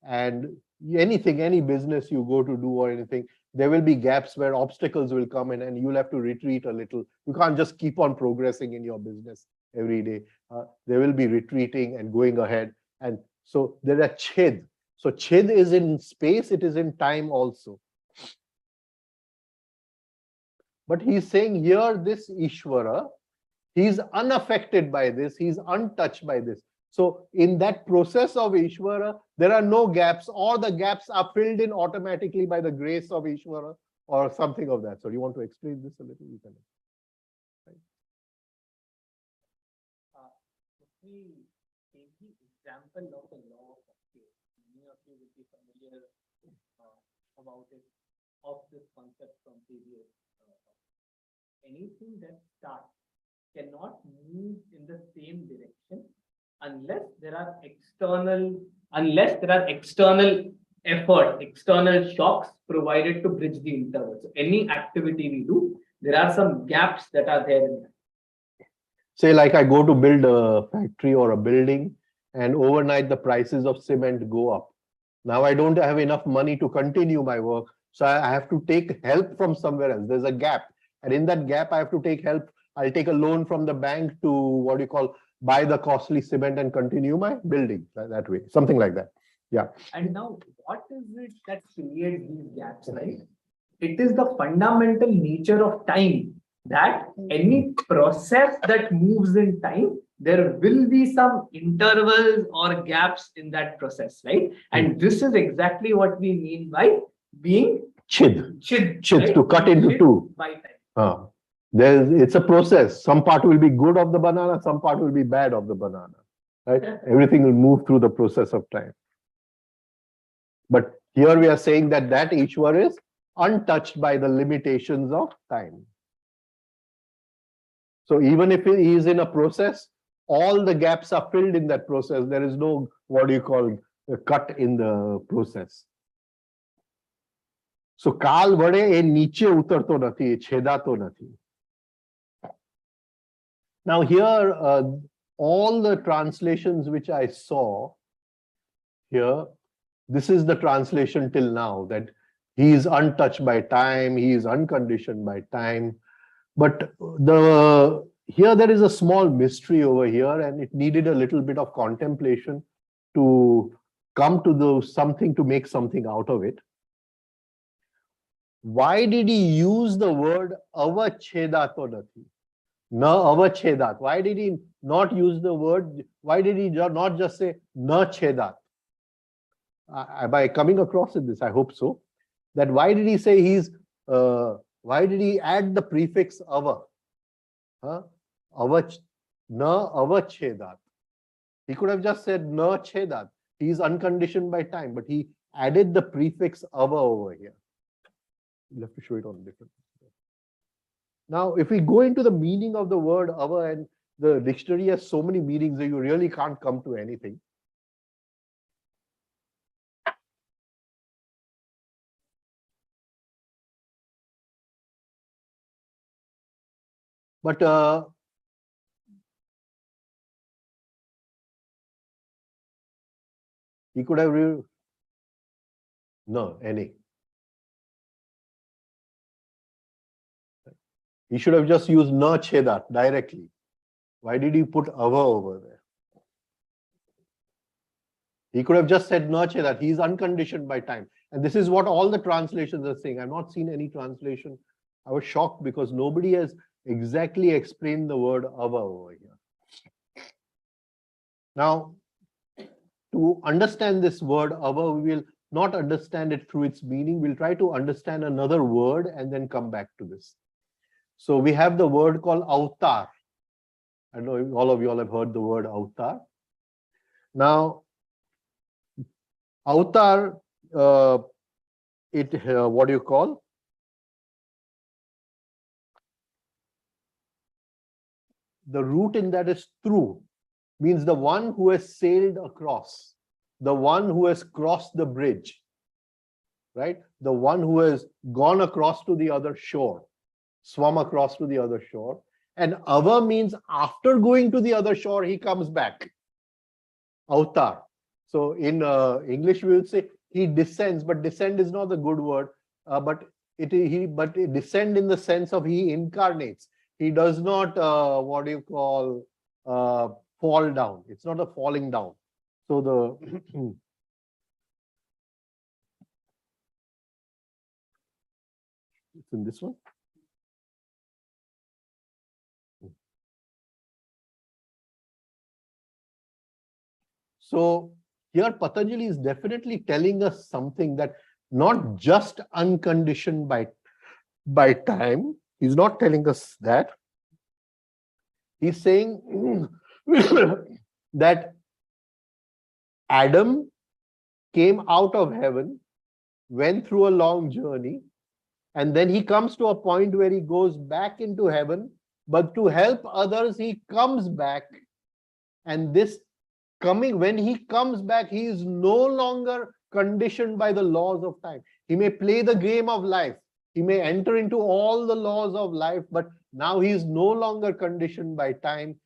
And anything, any business you go to do or anything, there will be gaps where obstacles will come in and you'll have to retreat a little. You can't just keep on progressing in your business every day. There will be retreating and going ahead. And so there are chid. So chid is in space, it is in time also. But he's saying here, this Ishvara, he's unaffected by this, he's untouched by this. So in that process of Ishvara, there are no gaps, or the gaps are filled in automatically by the grace of Ishvara or something of that. So do you want to explain this a little? You can. Right. If we take the example of the law of scale, many of you will be familiar about it, of this concept from previous. Anything that starts cannot move in the same direction unless there are external effort, external shocks provided to bridge the interval. So any activity we do, there are some gaps that are there in that. Say like I go to build a factory or a building, and overnight the prices of cement go up. Now I don't have enough money to continue my work, so I have to take help from somewhere else. There's a gap, and in that gap I have to take help. I'll take a loan from the bank to, what do you call, buy the costly cement and continue my building that way, something like that. Yeah. And now, what is it that creates these gaps, right? It is the fundamental nature of time, that any process that moves in time, there will be some intervals or gaps in that process, right? And this is exactly what we mean by being Chid, right? to cut into Chid two. by time. It's a process. Some part will be good of the banana, some part will be bad of the banana, right? Everything will move through the process of time. But here we are saying that Ishvara is untouched by the limitations of time. So even if he is in a process, all the gaps are filled in that process. There is no, what do you call, a cut in the process. So કાલ વડે એ નીચે ઉતરતો નથી, એ છેદાતો નથી. Now here, all the translations which I saw here, this is the translation till now, that he is untouched by time, he is unconditioned by time. But here there is a small mystery over here, and it needed a little bit of contemplation to come to something, to make something out of it. Why did he use the word avachedato nati? Na avachedat. Why did he not use the word? Why did he not just say na chedat? By coming across in this, I hope so. That why did he say why did he add the prefix ava? Na avachedat. He could have just said na chedat. He is unconditioned by time, but he added the prefix ava over here. You'll have to show it on different. Now, if we go into the meaning of the word ava, and the dictionary has so many meanings that you really can't come to anything. But he could have any. He should have just used na chedat directly. Why did he put ava over there? He could have just said na chedat. He is unconditioned by time. And this is what all the translations are saying. I've not seen any translation. I was shocked because nobody has exactly explained the word ava over here. Now, to understand this word ava, we will not understand it through its meaning. We'll try to understand another word and then come back to this. So we have the word called avatar. I know all of you all have heard the word avatar. Now, avatar, what do you call? The root in that is through, means the one who has sailed across, the one who has crossed the bridge, right? The one who has gone across to the other shore, swum across to the other shore. And ava means after going to the other shore, he comes back. Avatar. So in English, we will say he descends, but descend is not the good word. But but it descend in the sense of he incarnates. He does not, what do you call, fall down. It's not a falling down. So the it's in this one. So here Patanjali is definitely telling us something, that not just unconditioned by time. He's not telling us that. He's saying that Adam came out of heaven, went through a long journey, and then he comes to a point where he goes back into heaven, but to help others, he comes back. And this coming, when he comes back, he is no longer conditioned by the laws of time. He may play the game of life. He may enter into all the laws of life, but now he is no longer conditioned by time.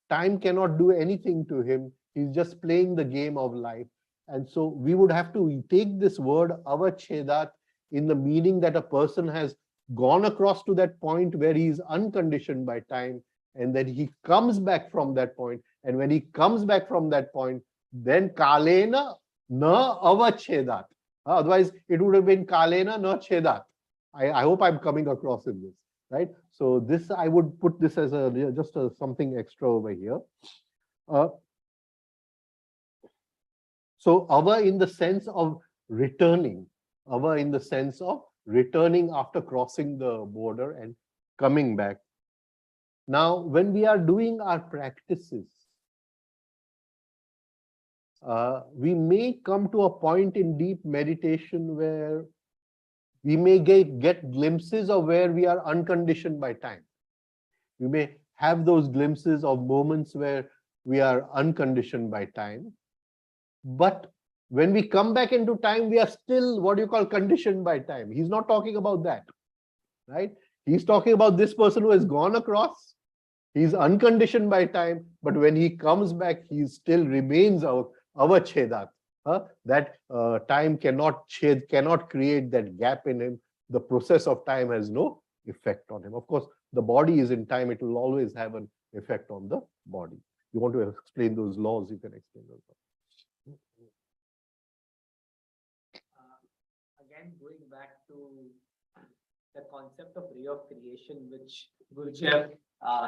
Time cannot do anything to him. He's just playing the game of life. And so we would have to take this word avachedat in the meaning that a person has gone across to that point where he is unconditioned by time, and then he comes back from that point. And when he comes back from that point, then kalena na avachedat. Otherwise, it would have been kalena na chedat. I hope I'm coming across in this, right? So this, I would put this as just something extra over here. So ava in the sense of returning, ava in the sense of returning after crossing the border and coming back. Now, when we are doing our practices, we may come to a point in deep meditation where we may get glimpses of where we are unconditioned by time. We may have those glimpses of moments where we are unconditioned by time. But when we come back into time, we are still what you call conditioned by time. He's not talking about that, right? He's talking about this person who has gone across. He's unconditioned by time, but when he comes back, he still remains avachedat. That time cannot create that gap in him. The process of time has no effect on him. Of course, the body is in time. It will always have an effect on the body. You want to explain those laws, you can explain those laws. Again, going back to the concept of ray of creation, which Gurudeva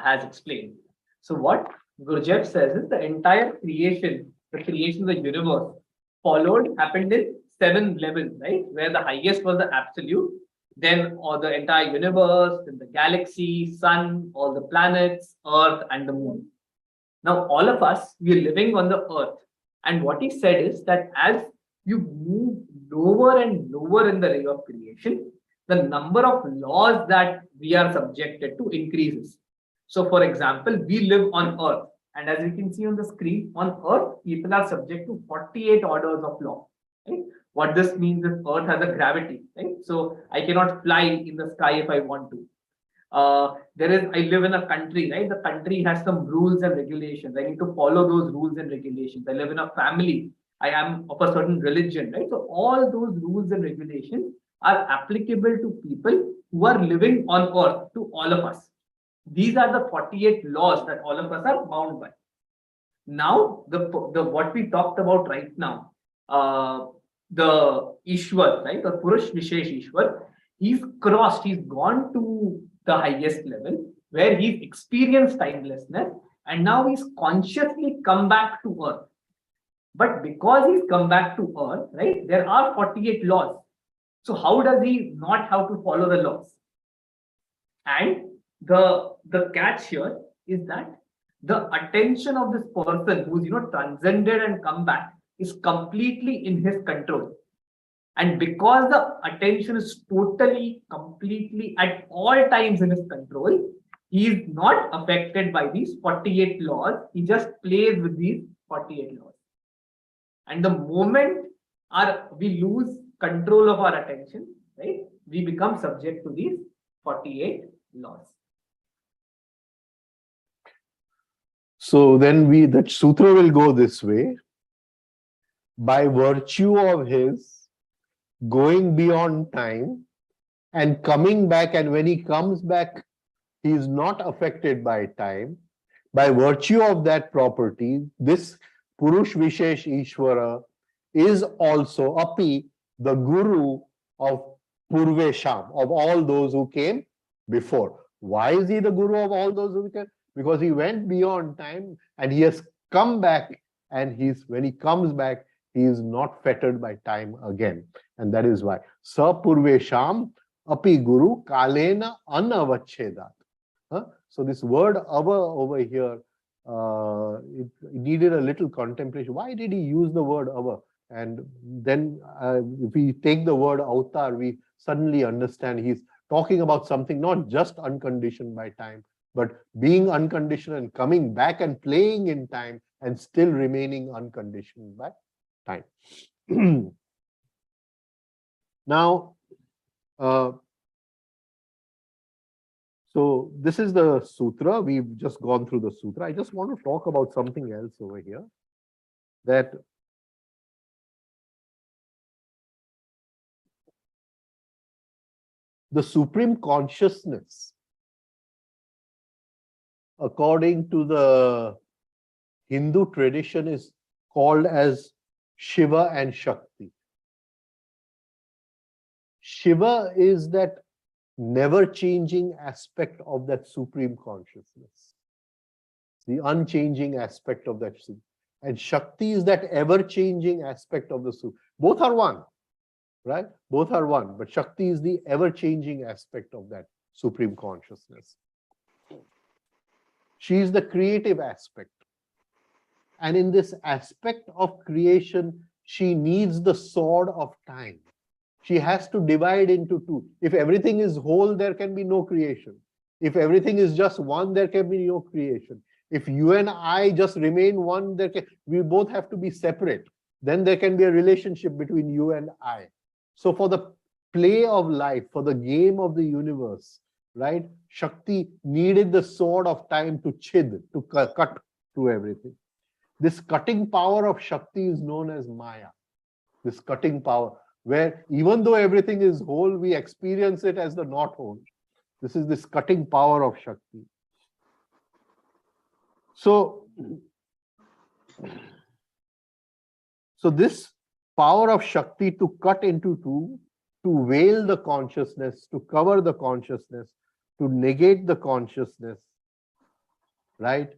has explained. So what Gurudeva says is the entire creation, the creation of the universe, happened in 7 levels, right? Where the highest was the absolute, then all the entire universe, then the galaxy, sun, all the planets, earth, and the moon. Now, all of us, we are living on the earth. And what he said is that as you move lower and lower in the ray of creation, the number of laws that we are subjected to increases. So, for example, we live on earth. And as you can see on the screen, on earth, people are subject to 48 orders of law. Right? What this means is earth has a gravity. Right? So I cannot fly in the sky if I want to. I live in a country, right? The country has some rules and regulations. I need to follow those rules and regulations. I live in a family. I am of a certain religion, right? So all those rules and regulations are applicable to people who are living on earth, to all of us. These are the 48 laws that all of us are bound by. Now, the what we talked about right now, the Ishvara, right, the Purush Vishesh Ishvara, he's gone to the highest level where he's experienced timelessness, and now he's consciously come back to earth. But because he's come back to earth, right, there are 48 laws. So how does he not have to follow the laws? And the catch here is that the attention of this person who's transcended and come back is completely in his control. And because the attention is totally, completely at all times in his control, he is not affected by these 48 laws. He just plays with these 48 laws. And the moment we lose control of our attention, right, we become subject to these 48 laws. So then that sutra will go this way. By virtue of his going beyond time, and coming back, and when he comes back, he is not affected by time. By virtue of that property, this Purush Vishesh Ishvara is also Api, the Guru of Purvesham, of all those who came before. Why is he the Guru of all those who came? Because he went beyond time and he has come back, and when he comes back, he is not fettered by time again. And that is why. Sa Purvesham Api Guru Kalena Anavachedat. So this word ava over here, it needed a little contemplation. Why did he use the word ava? And then if we take the word avatar, we suddenly understand he's talking about something not just unconditioned by time, but being unconditional and coming back and playing in time and still remaining unconditioned by time. Now, so this is the sutra. We've just gone through the sutra. I just want to talk about something else over here. That the supreme consciousness, according to the Hindu tradition, is called as Shiva and Shakti. Shiva is that never-changing aspect of that supreme consciousness, the unchanging aspect of that. And Shakti is that ever-changing aspect of the supreme. Both are one, right? Both are one, but Shakti is the ever-changing aspect of that supreme consciousness. She is the creative aspect. And in this aspect of creation, she needs the sword of time. She has to divide into two. If everything is whole, there can be no creation. If everything is just one, there can be no creation. If you and I just remain one, we both have to be separate. Then there can be a relationship between you and I. So for the play of life, for the game of the universe, right? Shakti needed the sword of time to chid, to cut through everything. This cutting power of Shakti is known as Maya. This cutting power, where even though everything is whole, we experience it as the not whole. This is this cutting power of Shakti. So this power of Shakti to cut into two, to veil the consciousness, to cover the consciousness, to negate the consciousness, right,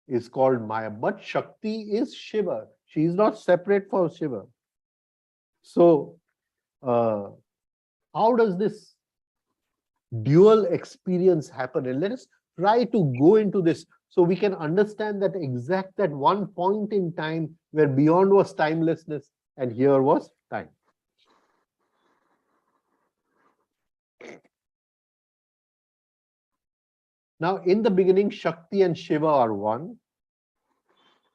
is called Maya. But Shakti is Shiva. She is not separate from Shiva. So how does this dual experience happen? And let us try to go into this so we can understand that that one point in time where beyond was timelessness and here was time. Now, in the beginning, Shakti and Shiva are one.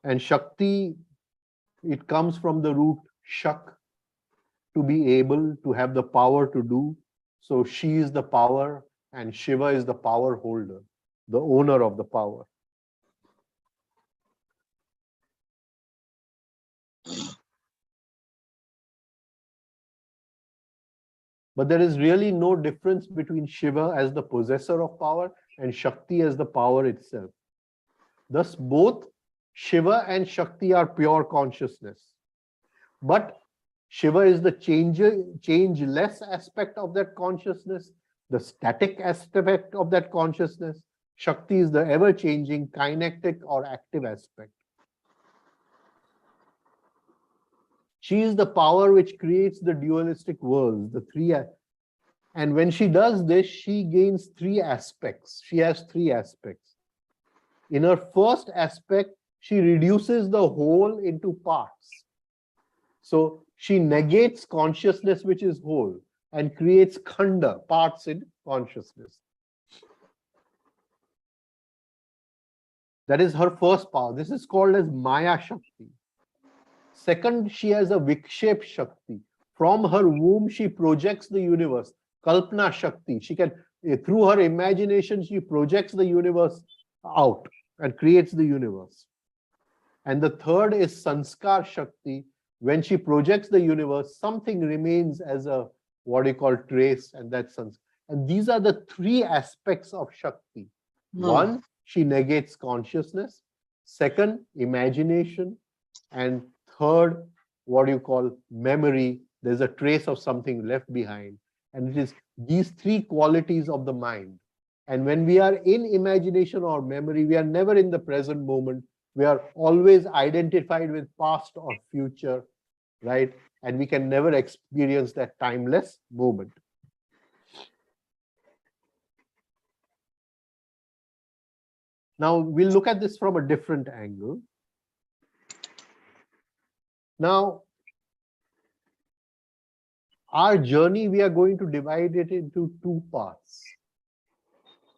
And Shakti, it comes from the root Shak, to be able to have the power to do. So she is the power and Shiva is the power holder, the owner of the power. But there is really no difference between Shiva as the possessor of power and Shakti as the power itself. Thus, both Shiva and Shakti are pure consciousness. But Shiva is the changeless aspect of that consciousness, the static aspect of that consciousness. Shakti is the ever-changing kinetic or active aspect. She is the power which creates the dualistic worlds, the three. And when she does this, she gains three aspects. She has three aspects. In her first aspect, she reduces the whole into parts. So she negates consciousness, which is whole, and creates khanda, parts in consciousness. That is her first power. This is called as Maya Shakti. Second, she has a Vikshep Shakti. From her womb, she projects the universe. Kalpana Shakti. She can, through her imagination, she projects the universe out and creates the universe. And the third is Sanskar Shakti. When she projects the universe, something remains as a what you call trace, and that's Sanskar. And these are the three aspects of Shakti. One, she negates consciousness. Second, imagination. And third, what you call memory. There's a trace of something left behind. And it is these three qualities of the mind. And when we are in imagination or memory, we are never in the present moment. We are always identified with past or future, right? And we can never experience that timeless moment. Now, we'll look at this from a different angle. Now, our journey, we are going to divide it into two parts.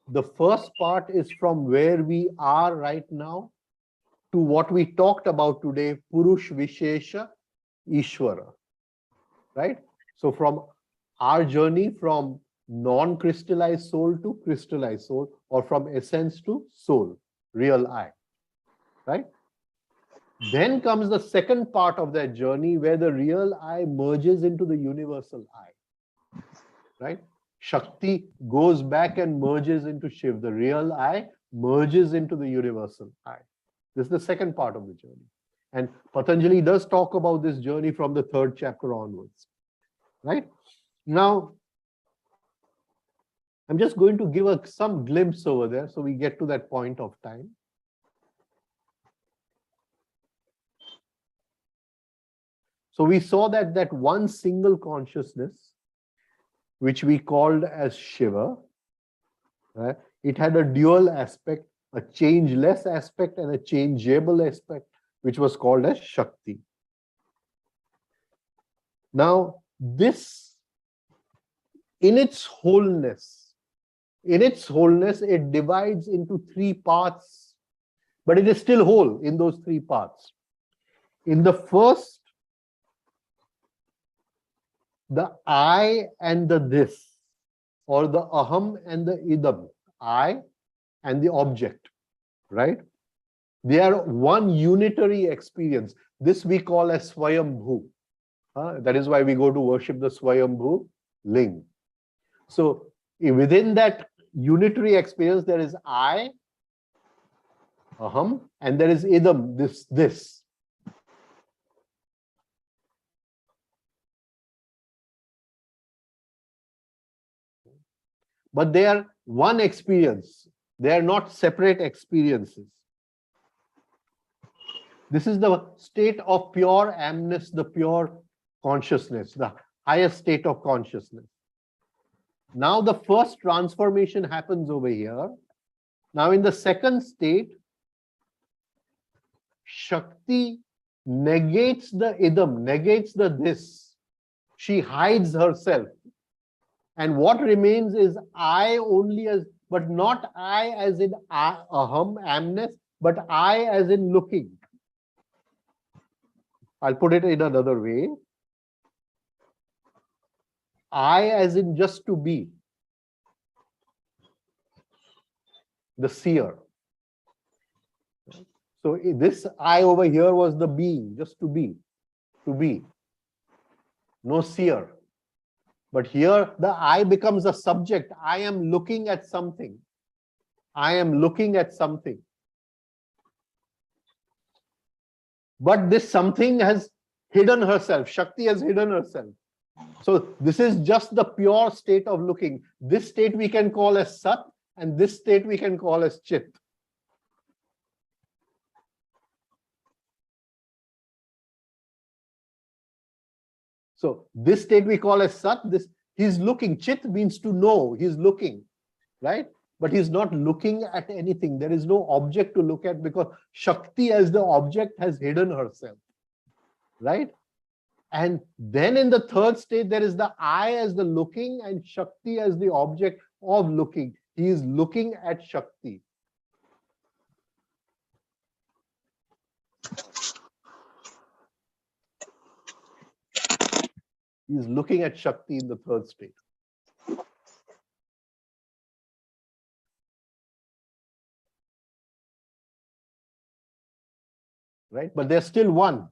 The first part is from where we are right now to what we talked about today, Purush Vishesha Ishvara, right? So from our journey from non-crystallized soul to crystallized soul, or from essence to soul, real I, right? Then comes the second part of that journey where the real I merges into the universal I, right? Shakti goes back and merges into Shiv. The real I merges into the universal I. This is the second part of the journey. And Patanjali does talk about this journey from the third chapter onwards, right? Now, I'm just going to give some glimpse over there so we get to that point of time. So we saw that one single consciousness, which we called as Shiva, right? It had a dual aspect, a changeless aspect and a changeable aspect, which was called as Shakti. Now, this, in its wholeness, it divides into three parts, but it is still whole in those three parts. In the first, the I and the this, or the aham and the idam, I and the object, right? They are one unitary experience. This we call as Swayambhu. That is why we go to worship the Swayambhu Ling. So within that unitary experience, there is I, aham, and there is idam, this. But they are one experience. They are not separate experiences. This is the state of pure amness, the pure consciousness, the highest state of consciousness. Now the first transformation happens over here. Now in the second state, Shakti negates the idam, negates the this. She hides herself. And what remains is I only as, but not I as in aham, amness, but I as in looking. I'll put it in another way. I as in just to be. The seer. So this I over here was the being, just to be. No seer. But here the I becomes a subject. I am looking at something. I am looking at something. But this something has hidden herself. Shakti has hidden herself. So this is just the pure state of looking. This state we can call as Sat, and this state we can call as Chit. So this state we call as Sat, he's looking. Chit means to know, he's looking, right? But he's not looking at anything. There is no object to look at because Shakti as the object has hidden herself, right? And then in the third state, there is the I as the looking and Shakti as the object of looking. He is looking at Shakti. He is looking at Shakti in the third state. Right? But they're still one.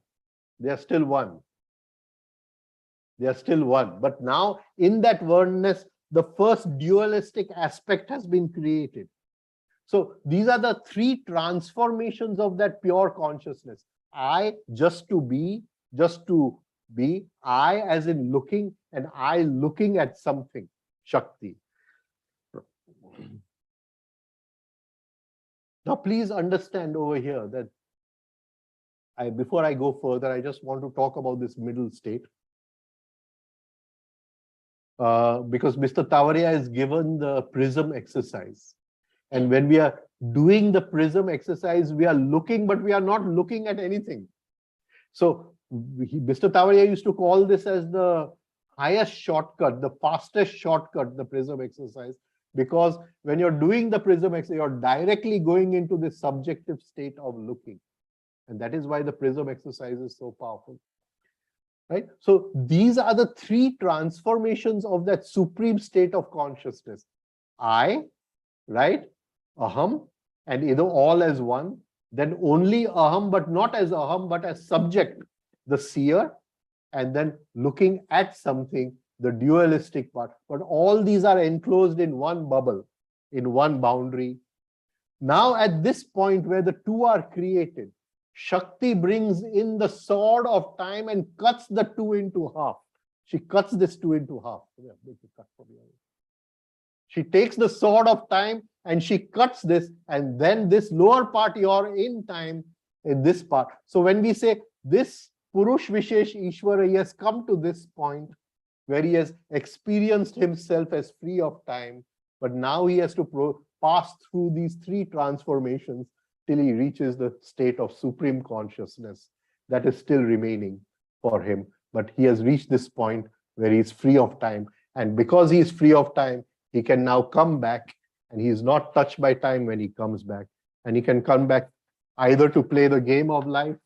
They are still one. They are still one. But now in that oneness, the first dualistic aspect has been created. So these are the three transformations of that pure consciousness. I, just to be, I as in looking, and I looking at something, Shakti. Now please understand over here that before I go further, I just want to talk about this middle state. Because Mr. Tavaria has given the prism exercise. And when we are doing the prism exercise, we are looking, but we are not looking at anything. So Mr. Tavaria used to call this as the highest shortcut, the fastest shortcut, the prism exercise. Because when you're doing the prism exercise, you're directly going into this subjective state of looking. And that is why the prism exercise is so powerful. Right? So these are the three transformations of that supreme state of consciousness. I, right? Aham, and either all as one, then only aham, but not as aham, but as subject, the seer, and then looking at something, the dualistic part. But all these are enclosed in one bubble, in one boundary. Now at this point where the two are created, Shakti brings in the sword of time and cuts the two into half. She cuts this two into half. She takes the sword of time and she cuts this, and then this lower part, you're in time, in this part. So when we say this Purush Vishesh Ishvara, he has come to this point where he has experienced himself as free of time, but now he has to pass through these three transformations till he reaches the state of supreme consciousness that is still remaining for him. But he has reached this point where he is free of time. And because he is free of time, he can now come back, and he is not touched by time when he comes back. And he can come back either to play the game of life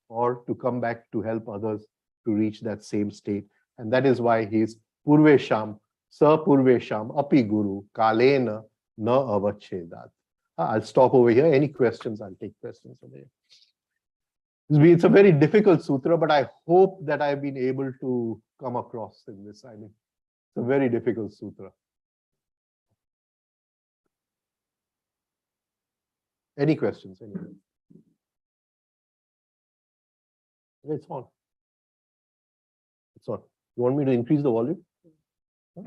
or to come back to help others to reach that same state. And that is why he is Purvesham, Sa Purvesham, Api Guru, Kalena, Na Avachedat. I'll stop over here. Any questions? I'll take questions over here. It's a very difficult sutra, but I hope that I've been able to come across in this. I mean, it's a very difficult sutra. Any questions? It's on. It's on. You want me to increase the volume? Yeah,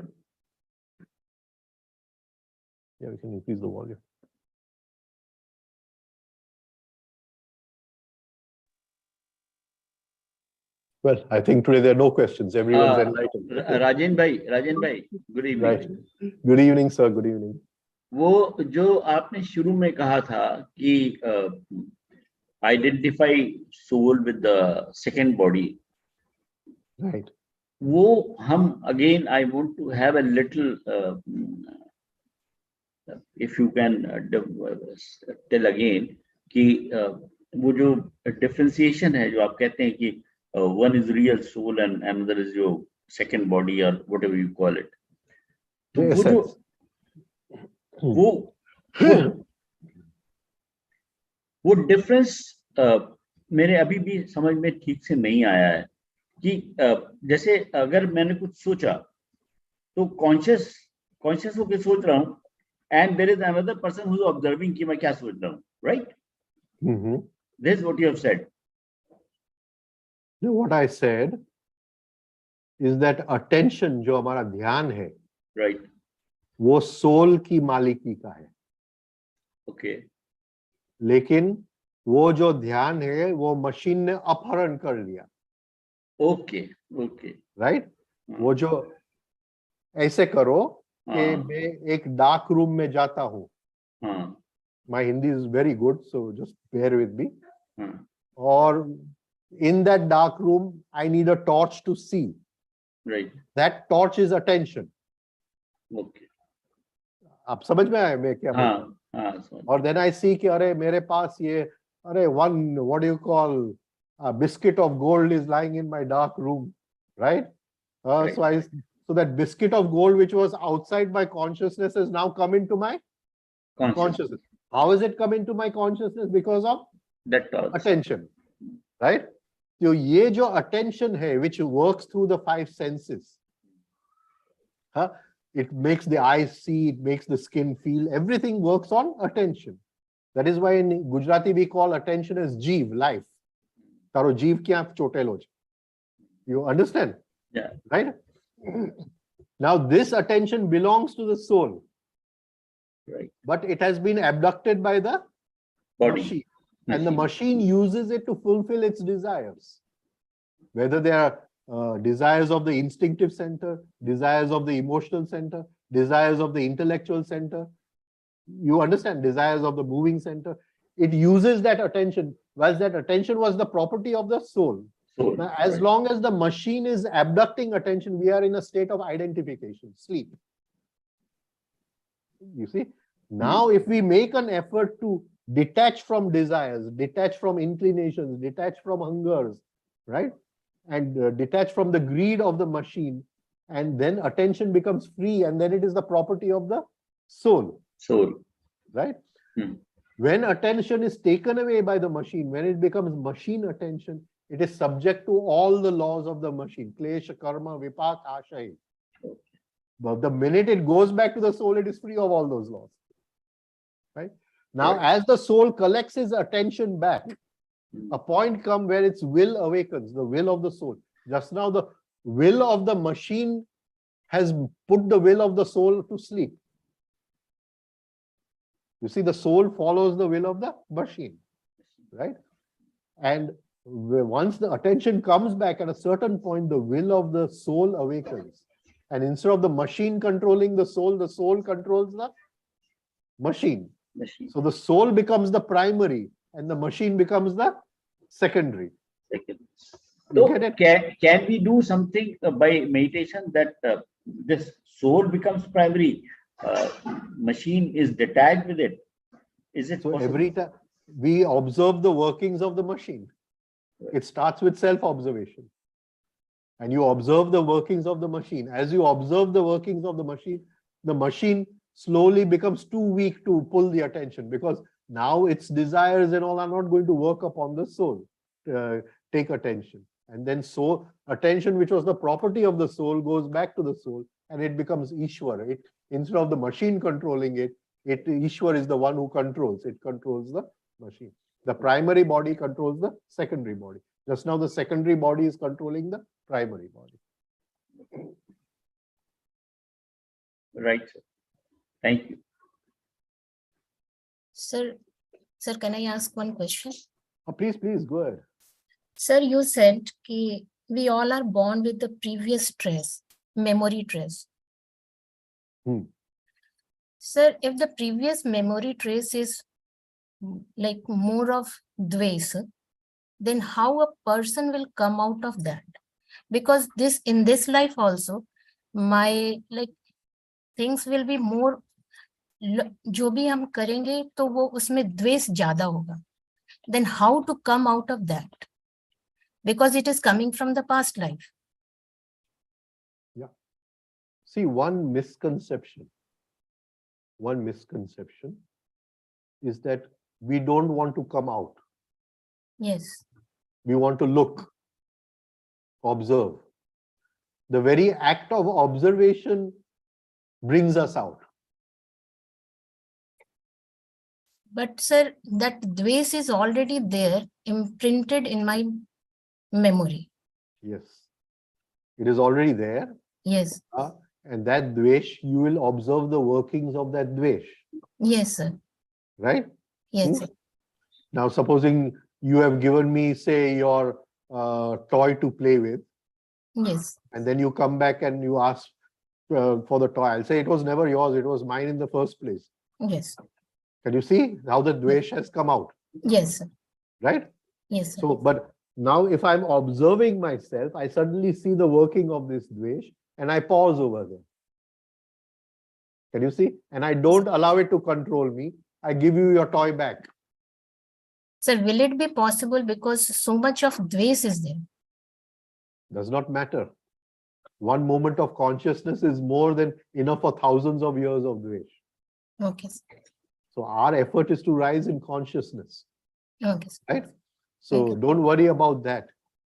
we can increase the volume. Well, I think today there are no questions. Everyone's enlightened. Rajen bhai, good evening. Right. Good evening, sir. Good evening. वो जो आपने शुरू में कहा था कि identify soul with the second body. Right. वो हम again I want to have a little if you can tell again कि वो जो differentiation है जो आप कहते हैं कि one is real soul and another is your second body or whatever you call it. तो Yes, वो जो वो डिफरेंस मेरे अभी भी समझ में ठीक से नहीं आया है कि जैसे अगर मैंने कुछ सोचा तो कॉन्शियस होकर सोच रहा हूँ and there is another person who is observing कि मैं क्या सोच रहा हूँ, right? This is what you have said. What I said is that attention जो हमारा ध्यान है, राइट, वो सोल की मालिकी का है. ओके. लेकिन वो जो ध्यान है वो मशीन ने अपहरण कर लिया. Okay okay, right. वो जो ऐसे करो कि मैं एक डार्क रूम में जाता हूँ. My Hindi is very good, so just bear with me. और in that dark room I need a torch to see. Right. That torch is attention. Okay. आप समझ में आए मैं क्या बोल रहा हूँ? और then I see कि अरे मेरे पास ये one what do you call a biscuit of gold is lying in my dark room, right? Right. So that biscuit of gold which was outside my consciousness has now come into my consciousness. How has it come into my consciousness? Because of that torch. Attention, right? तो ये जो attention है which works through the five senses, it makes the eyes see, it makes the skin feel. Everything works on attention. That is why in Gujarati we call attention as jeev, life. Taro jeev kya chotelo chhe. You understand? Yeah. Right? Now this attention belongs to the soul. Right. But it has been abducted by the Body. machine. And the machine uses it to fulfill its desires. Whether they are desires of the instinctive center, desires of the emotional center, desires of the intellectual center. You understand? Desires of the moving center. It uses that attention, whilst that attention was the property of the soul. Soul. Now, as Right. long as the machine is abducting attention, we are in a state of identification, sleep. You see? Now, if we make an effort to detach from desires, detach from inclinations, detach from hungers, right? And detach from the greed of the machine, and then attention becomes free, and then it is the property of the soul, Soul. right? Hmm. When attention is taken away by the machine, when it becomes machine attention, it is subject to all the laws of the machine. Klesha, karma, vipak, ashai. But the minute it goes back to the soul, it is free of all those laws. Right? Now, Right. as the soul collects its attention back, a point comes where its will awakens, the will of the soul. Just now, the will of the machine has put the will of the soul to sleep. You see, the soul follows the will of the machine, right? And once the attention comes back at a certain point, the will of the soul awakens. And instead of the machine controlling the soul controls the machine. Machine. So the soul becomes the primary and the machine becomes the secondary. Second. You So get it? can we do something by meditation that this soul becomes primary, machine is detached with it? Is it So possible? every time we observe the workings of the machine, it starts with self-observation. And you observe the workings of the machine. As you observe the workings of the machine slowly becomes too weak to pull the attention, because now its desires and all are not going to work upon the soul, take attention. And then so attention, which was the property of the soul, goes back to the soul, and it becomes Ishvara. Instead of the machine controlling it, Ishvara is the one who controls. It controls the machine. The primary body controls the secondary body. Just now the secondary body is controlling the primary body. Right, sir. Thank you. Sir, can I ask one question? Oh, please, go ahead. Sir, you said that we all are born with the previous trace, memory trace. Sir, if the previous memory trace is like more of dvesa, then how a person will come out of that? Because in this life also, my things will be more, जो भी हम करेंगे तो वो उसमें द्वेष ज्यादा होगा. Then how to come out of that? Because it is coming from the past life. Yeah. See, one misconception is that we don't want to come out. Yes. We want to look, observe. The very act of observation brings us out. But sir, that dvesh is already there, imprinted in my memory. Yes. It is already there. Yes. And that dvesh, you will observe the workings of that dvesh. Yes, sir. Right? Yes, sir. Now, supposing you have given me, say, your toy to play with. Yes. And then you come back and you ask for the toy. I'll say it was never yours. It was mine in the first place. Yes. Can you see how the dvesh has come out? Yes, sir. Right? Yes, sir. So, but now if I'm observing myself, I suddenly see the working of this dvesh and I pause over there. Can you see? And I don't allow it to control me. I give you your toy back. Sir, will it be possible because so much of dvesh is there? Does not matter. One moment of consciousness is more than enough for thousands of years of dvesh. Okay, sir. So our effort is to rise in consciousness. Okay, sir. Right? So Okay. don't worry about that.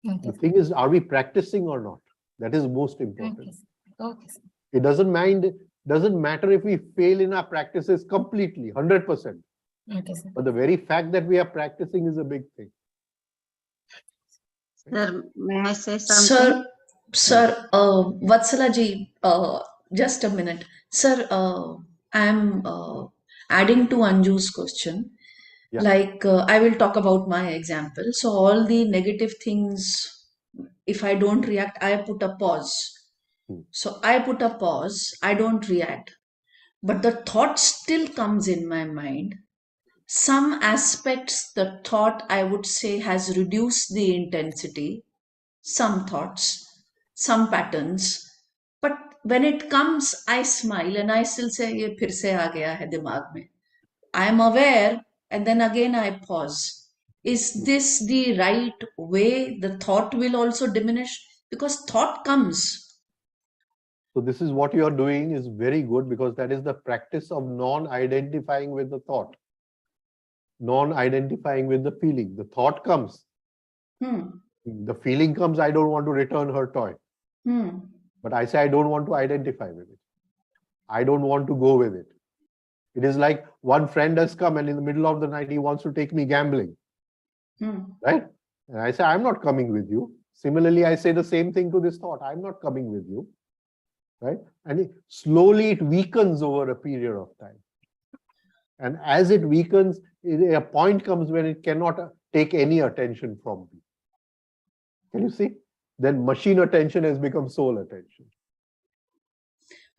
Okay, The thing is, are we practicing or not? That is most important. okay, sir. Okay, sir. It doesn't mind doesn't matter if we fail in our practices completely, 100%. Okay, sir. But the very fact that we are practicing is a big thing. Sir, may I say something? Sir, Vatsala ji, just a minute. Sir, I'm adding to Anju's question. Yeah. Like, I will talk about my example. So, all the negative things, if I don't react, I put a pause. So, I put a pause, I don't react. But the thought still comes in my mind. Some aspects, the thought, I would say, has reduced the intensity. Some thoughts, some patterns. But when it comes, I smile and I still say, ye phir se aa gaya hai dimag mein. I am aware and then again I pause. Is this the right way? The thought will also diminish because thought comes. So this is what you are doing is very good, because that is the practice of non-identifying with the thought, non-identifying with the feeling. The thought comes. The feeling comes, I don't want to return her toy. But I say, I don't want to identify with it. I don't want to go with it. It is like one friend has come and in the middle of the night, he wants to take me gambling. Right? And I say, I'm not coming with you. Similarly, I say the same thing to this thought. I'm not coming with you. Right? And slowly it weakens over a period of time. And as it weakens, a point comes when it cannot take any attention from you. Can you see? Then machine attention has become soul attention.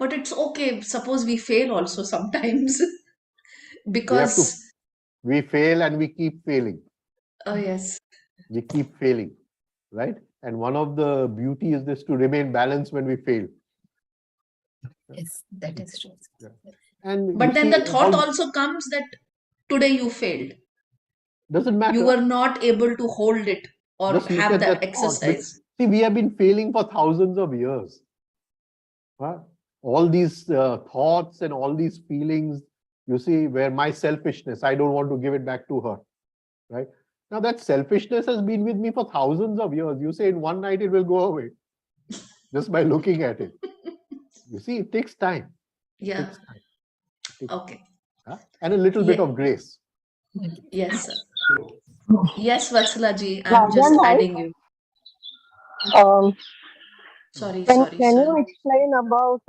But it's okay. Suppose we fail also sometimes. Because we fail and we keep failing. Oh, yes. We keep failing, right? And one of the beauty is this, to remain balanced when we fail. Yes, that is true. Yeah. And but then the thought also comes that today you failed. Doesn't matter. You were not able to hold it or just have that exercise. See, we have been failing for thousands of years. All these thoughts and all these feelings, you see, where my selfishness, I don't want to give it back to her, right? Now that selfishness has been with me for thousands of years. You say in one night it will go away just by looking at it. You see, it takes time. Yeah. It takes time. Okay. And a little bit of grace. Yes, sir. Yes, Vatsala ji, I'm just adding you. Sorry. Can you explain about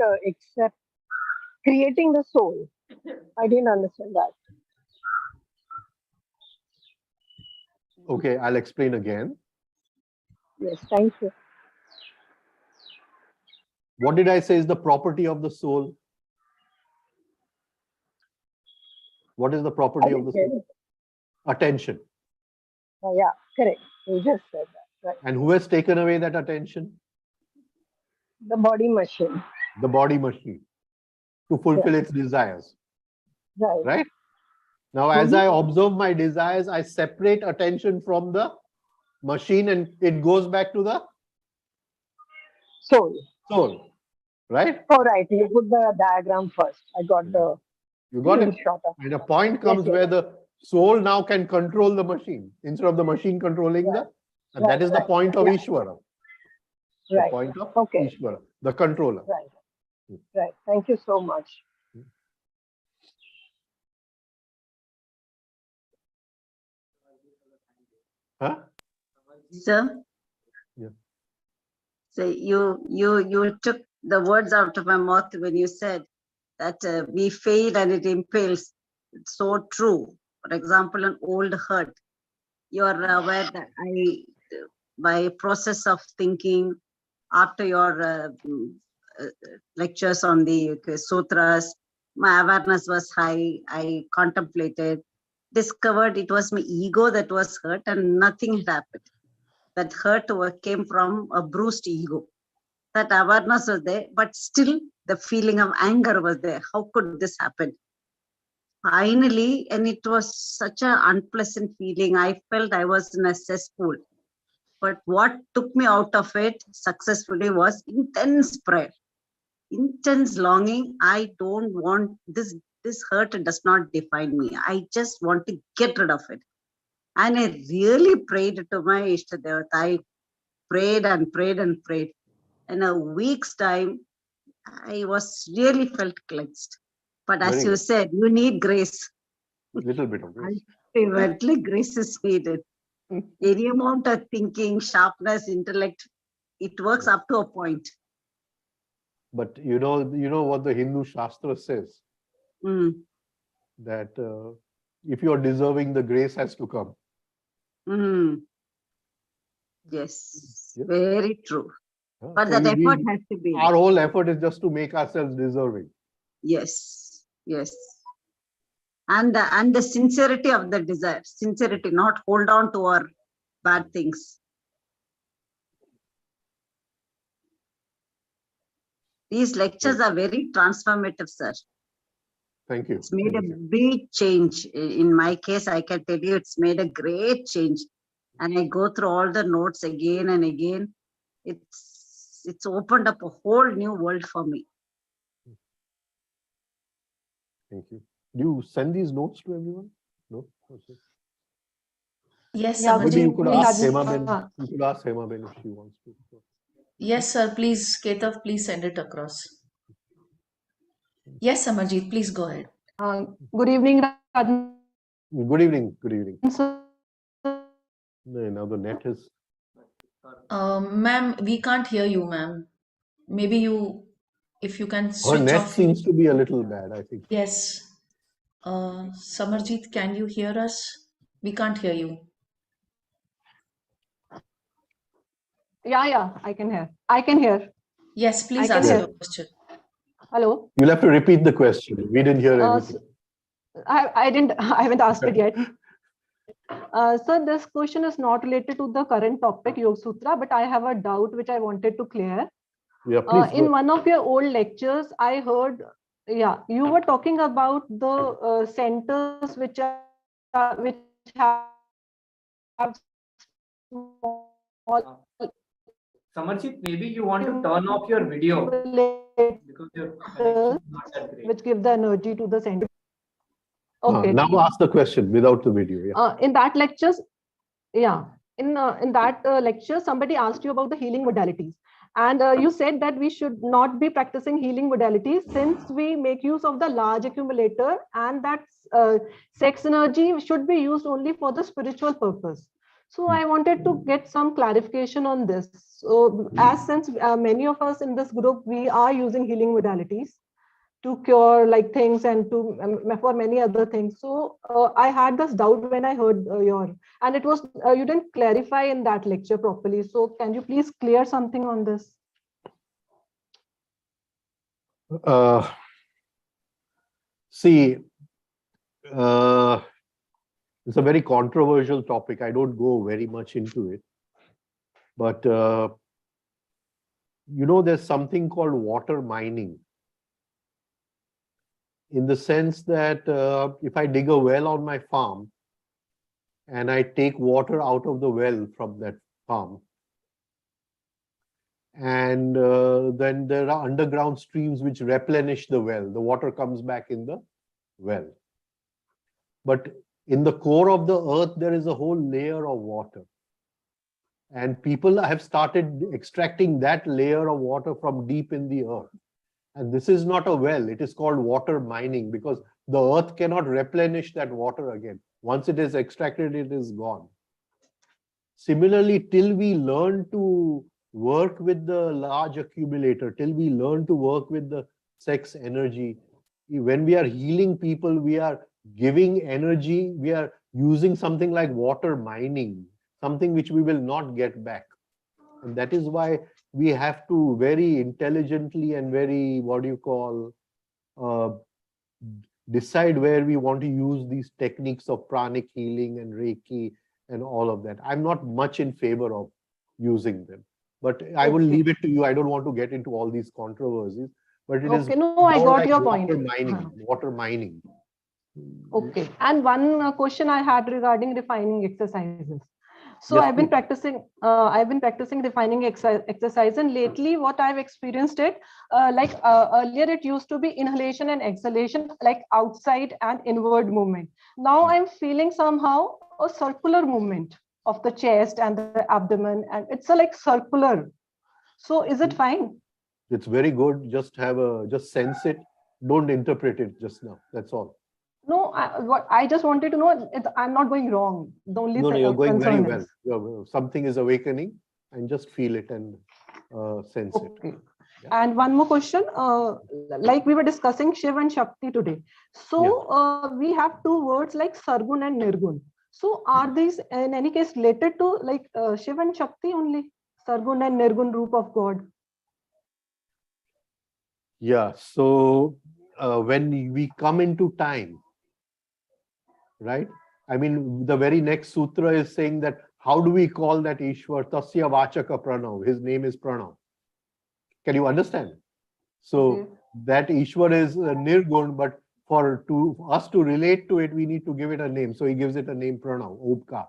creating the soul? I didn't understand that. Okay, I'll explain again. Yes, thank you. What did I say is the property of the soul? What is the property of the soul? Attention. Oh, yeah, correct. You just said that. Right. And who has taken away that attention? The body machine. The body machine, to fulfill its desires. Right. Right? Now, as I observe my desires, I separate attention from the machine and it goes back to the soul. Soul. Right? Oh, right. You put the diagram first. I got the. You got it? And a point comes where the soul now can control the machine instead of the machine controlling the. And that is the point of Ishvara. The point of Ishvara, the controller. Right. Right. Thank you so much. Huh? Sir? Yeah. So you took the words out of my mouth when you said that we fail and it impales. It's so true. For example, an old hurt. You are aware that by process of thinking after your lectures on the sutras, my awareness was high. I contemplated, discovered it was my ego that was hurt and nothing had happened. That hurt came from a bruised ego. That awareness was there, but still the feeling of anger was there. How could this happen? Finally, and it was such an unpleasant feeling. I felt I was in a cesspool. But what took me out of it successfully was intense prayer, intense longing. I don't want this hurt does not define me. I just want to get rid of it. And I really prayed to my Ishtadevata. I prayed and prayed and prayed. In a week's time, I was really felt cleansed. But as Very you good. said, you need grace. Little bit of grace. Ultimately, grace is needed. Any amount of thinking, sharpness, intellect, it works up to a point. But you know what the Hindu Shastra says, Mm. that if you are deserving, the grace has to come. Mm. Yes, Yeah. very true. Yeah. But So that effort has to be our there. whole effort is just to make ourselves deserving. Yes, yes. And the sincerity of the desire, sincerity, not hold on to our bad things. These lectures are very transformative, sir. Thank you. It's made Thank a you. big change. In my case, I can tell you it's made a great change. And I go through all the notes again and again. It's opened up a whole new world for me. Thank you. Do you send these notes to everyone? No? Okay. Yes, Yeah, good Maybe you Samarjit, could evening, ask please. Hema Rajen. Ben. You could ask Hema Ben if she wants to. Yes, sir, please, Ketav, please send it across. Yes, Samarjit, please go ahead. Good evening, Rajen. Good evening. Good evening. sir. No, now the net is. Ma'am, we can't hear you, ma'am. Maybe you, if you can Her switch net off. seems to be a little bad, I think. Yes. Samarjit, can you hear us? We can't hear you. Yeah, I can hear. I can hear. Yes, please can ask hear. your question. Hello. You'll have to repeat the question. We didn't hear anything. I didn't. I haven't asked it yet. Sir, this question is not related to the current topic, Yogasutra, but I have a doubt which I wanted to clear. Yeah, please. In one of your old lectures, I heard, you were talking about the centers which have small Samarjit, maybe you want to turn off your video because your connection is not that great. which give the energy to the center. Okay. Now ask the question without the video. Yeah. In that lectures, in that lecture, somebody asked you about the healing modalities, and you said that we should not be practicing healing modalities since we make use of the large accumulator, and that sex energy should be used only for the spiritual purpose. So I wanted to get some clarification on this. So as since many of us in this group, we are using healing modalities to cure like things and to for many other things. So I had this doubt when I heard and it was you didn't clarify in that lecture properly. So can you please clear something on this? See, it's a very controversial topic. I don't go very much into it. But, there's something called water mining. In the sense that if I dig a well on my farm and I take water out of the well from that farm, and then there are underground streams which replenish the well. The water comes back in the well. But in the core of the earth, there is a whole layer of water. And people have started extracting that layer of water from deep in the earth. And this is not a well, it is called water mining because the earth cannot replenish that water again. Once it is extracted, it is gone. Similarly, till we learn to work with the large accumulator, till we learn to work with the sex energy, when we are healing people, we are giving energy, we are using something like water mining, something which we will not get back. And that is why we have to very intelligently and very, decide where we want to use these techniques of pranic healing and Reiki and all of that. I'm not much in favor of using them, but I will leave it to you. I don't want to get into all these controversies, but it is no, I got your point. Water mining. Okay. And one question I had regarding refining exercises. So Yes, I've been practicing refining exercise, and lately what I've experienced it earlier it used to be inhalation and exhalation, like outside and inward movement. Now I'm feeling somehow a circular movement of the chest and the abdomen, and it's like circular. So is it fine? It's very good. Just sense it. Don't interpret it just now. That's all. No, what I just wanted to know, I'm not going wrong. The only No, you're going very concern well. Something is awakening, and just feel it and sense it. Okay. And one more question, like we were discussing Shiv and Shakti today. So we have two words like Sargun and Nirgun. So are these in any case related to like Shiv and Shakti only? Sargun and Nirgun Roop of God? Yeah. So when we come into time, right? I mean, the very next sutra is saying that how do we call that Ishwar? Tasya Vachaka Pranav. His name is Pranav. Can you understand? So that Ishwar is Nirgun, but for us to relate to it, we need to give it a name. So he gives it a name, Pranav, Obka.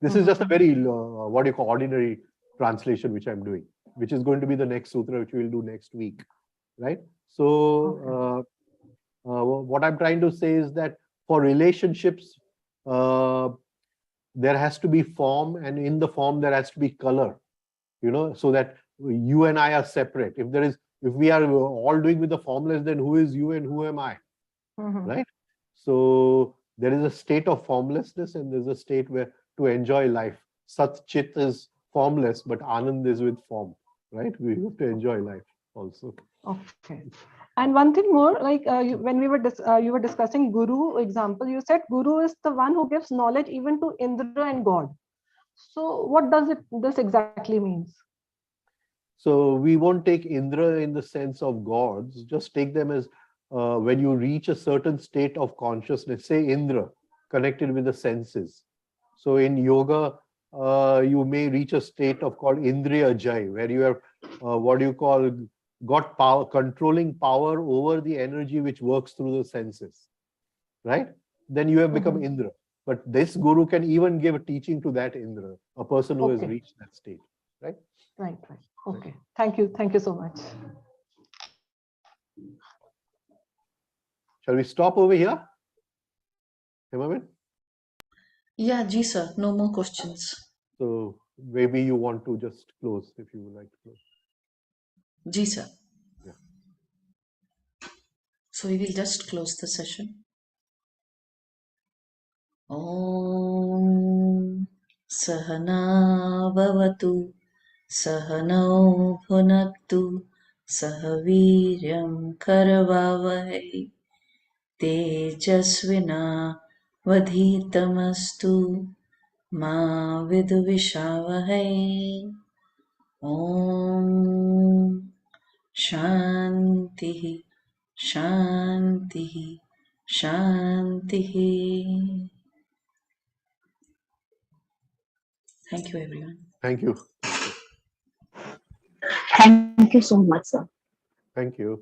This is just a very, what do you call, ordinary translation, which I'm doing, which is going to be the next sutra, which we'll do next week, right? So what I'm trying to say is that for relationships, there has to be form, and in the form, there has to be color, so that you and I are separate. If we are all doing with the formless, then who is you and who am I, right? So there is a state of formlessness, and there's a state where to enjoy life. Sat Chit is formless, but Anand is with form, right? We have to enjoy life also. Okay. And one thing more, like when we were you were discussing Guru example, you said Guru is the one who gives knowledge even to Indra and God. So what does this exactly means? So we won't take Indra in the sense of gods, just take them as when you reach a certain state of consciousness, say Indra, connected with the senses. So in yoga, you may reach a state of called Indriya Jai, where you have what do you call got power, controlling power over the energy which works through the senses, right? Then you have become Indra. But this guru can even give a teaching to that Indra, a person who has reached that state, right? Right. Okay. Thank you. Thank you so much. Shall we stop over here? Hemaman? Yeah, ji sir. No more questions. So maybe you want to just close if you would like to close. Ji sir. Yeah. So we will just close the session. Om Sahana Bhavatu Sahanau Bhunaktu Sahaviryam Karavavai Tejasvina Vadhitamastu Ma Vidvishavahai. Om Shantihi Shantihi Shantihi. Thank you, everyone. Thank you. Thank you so much, sir. Thank you.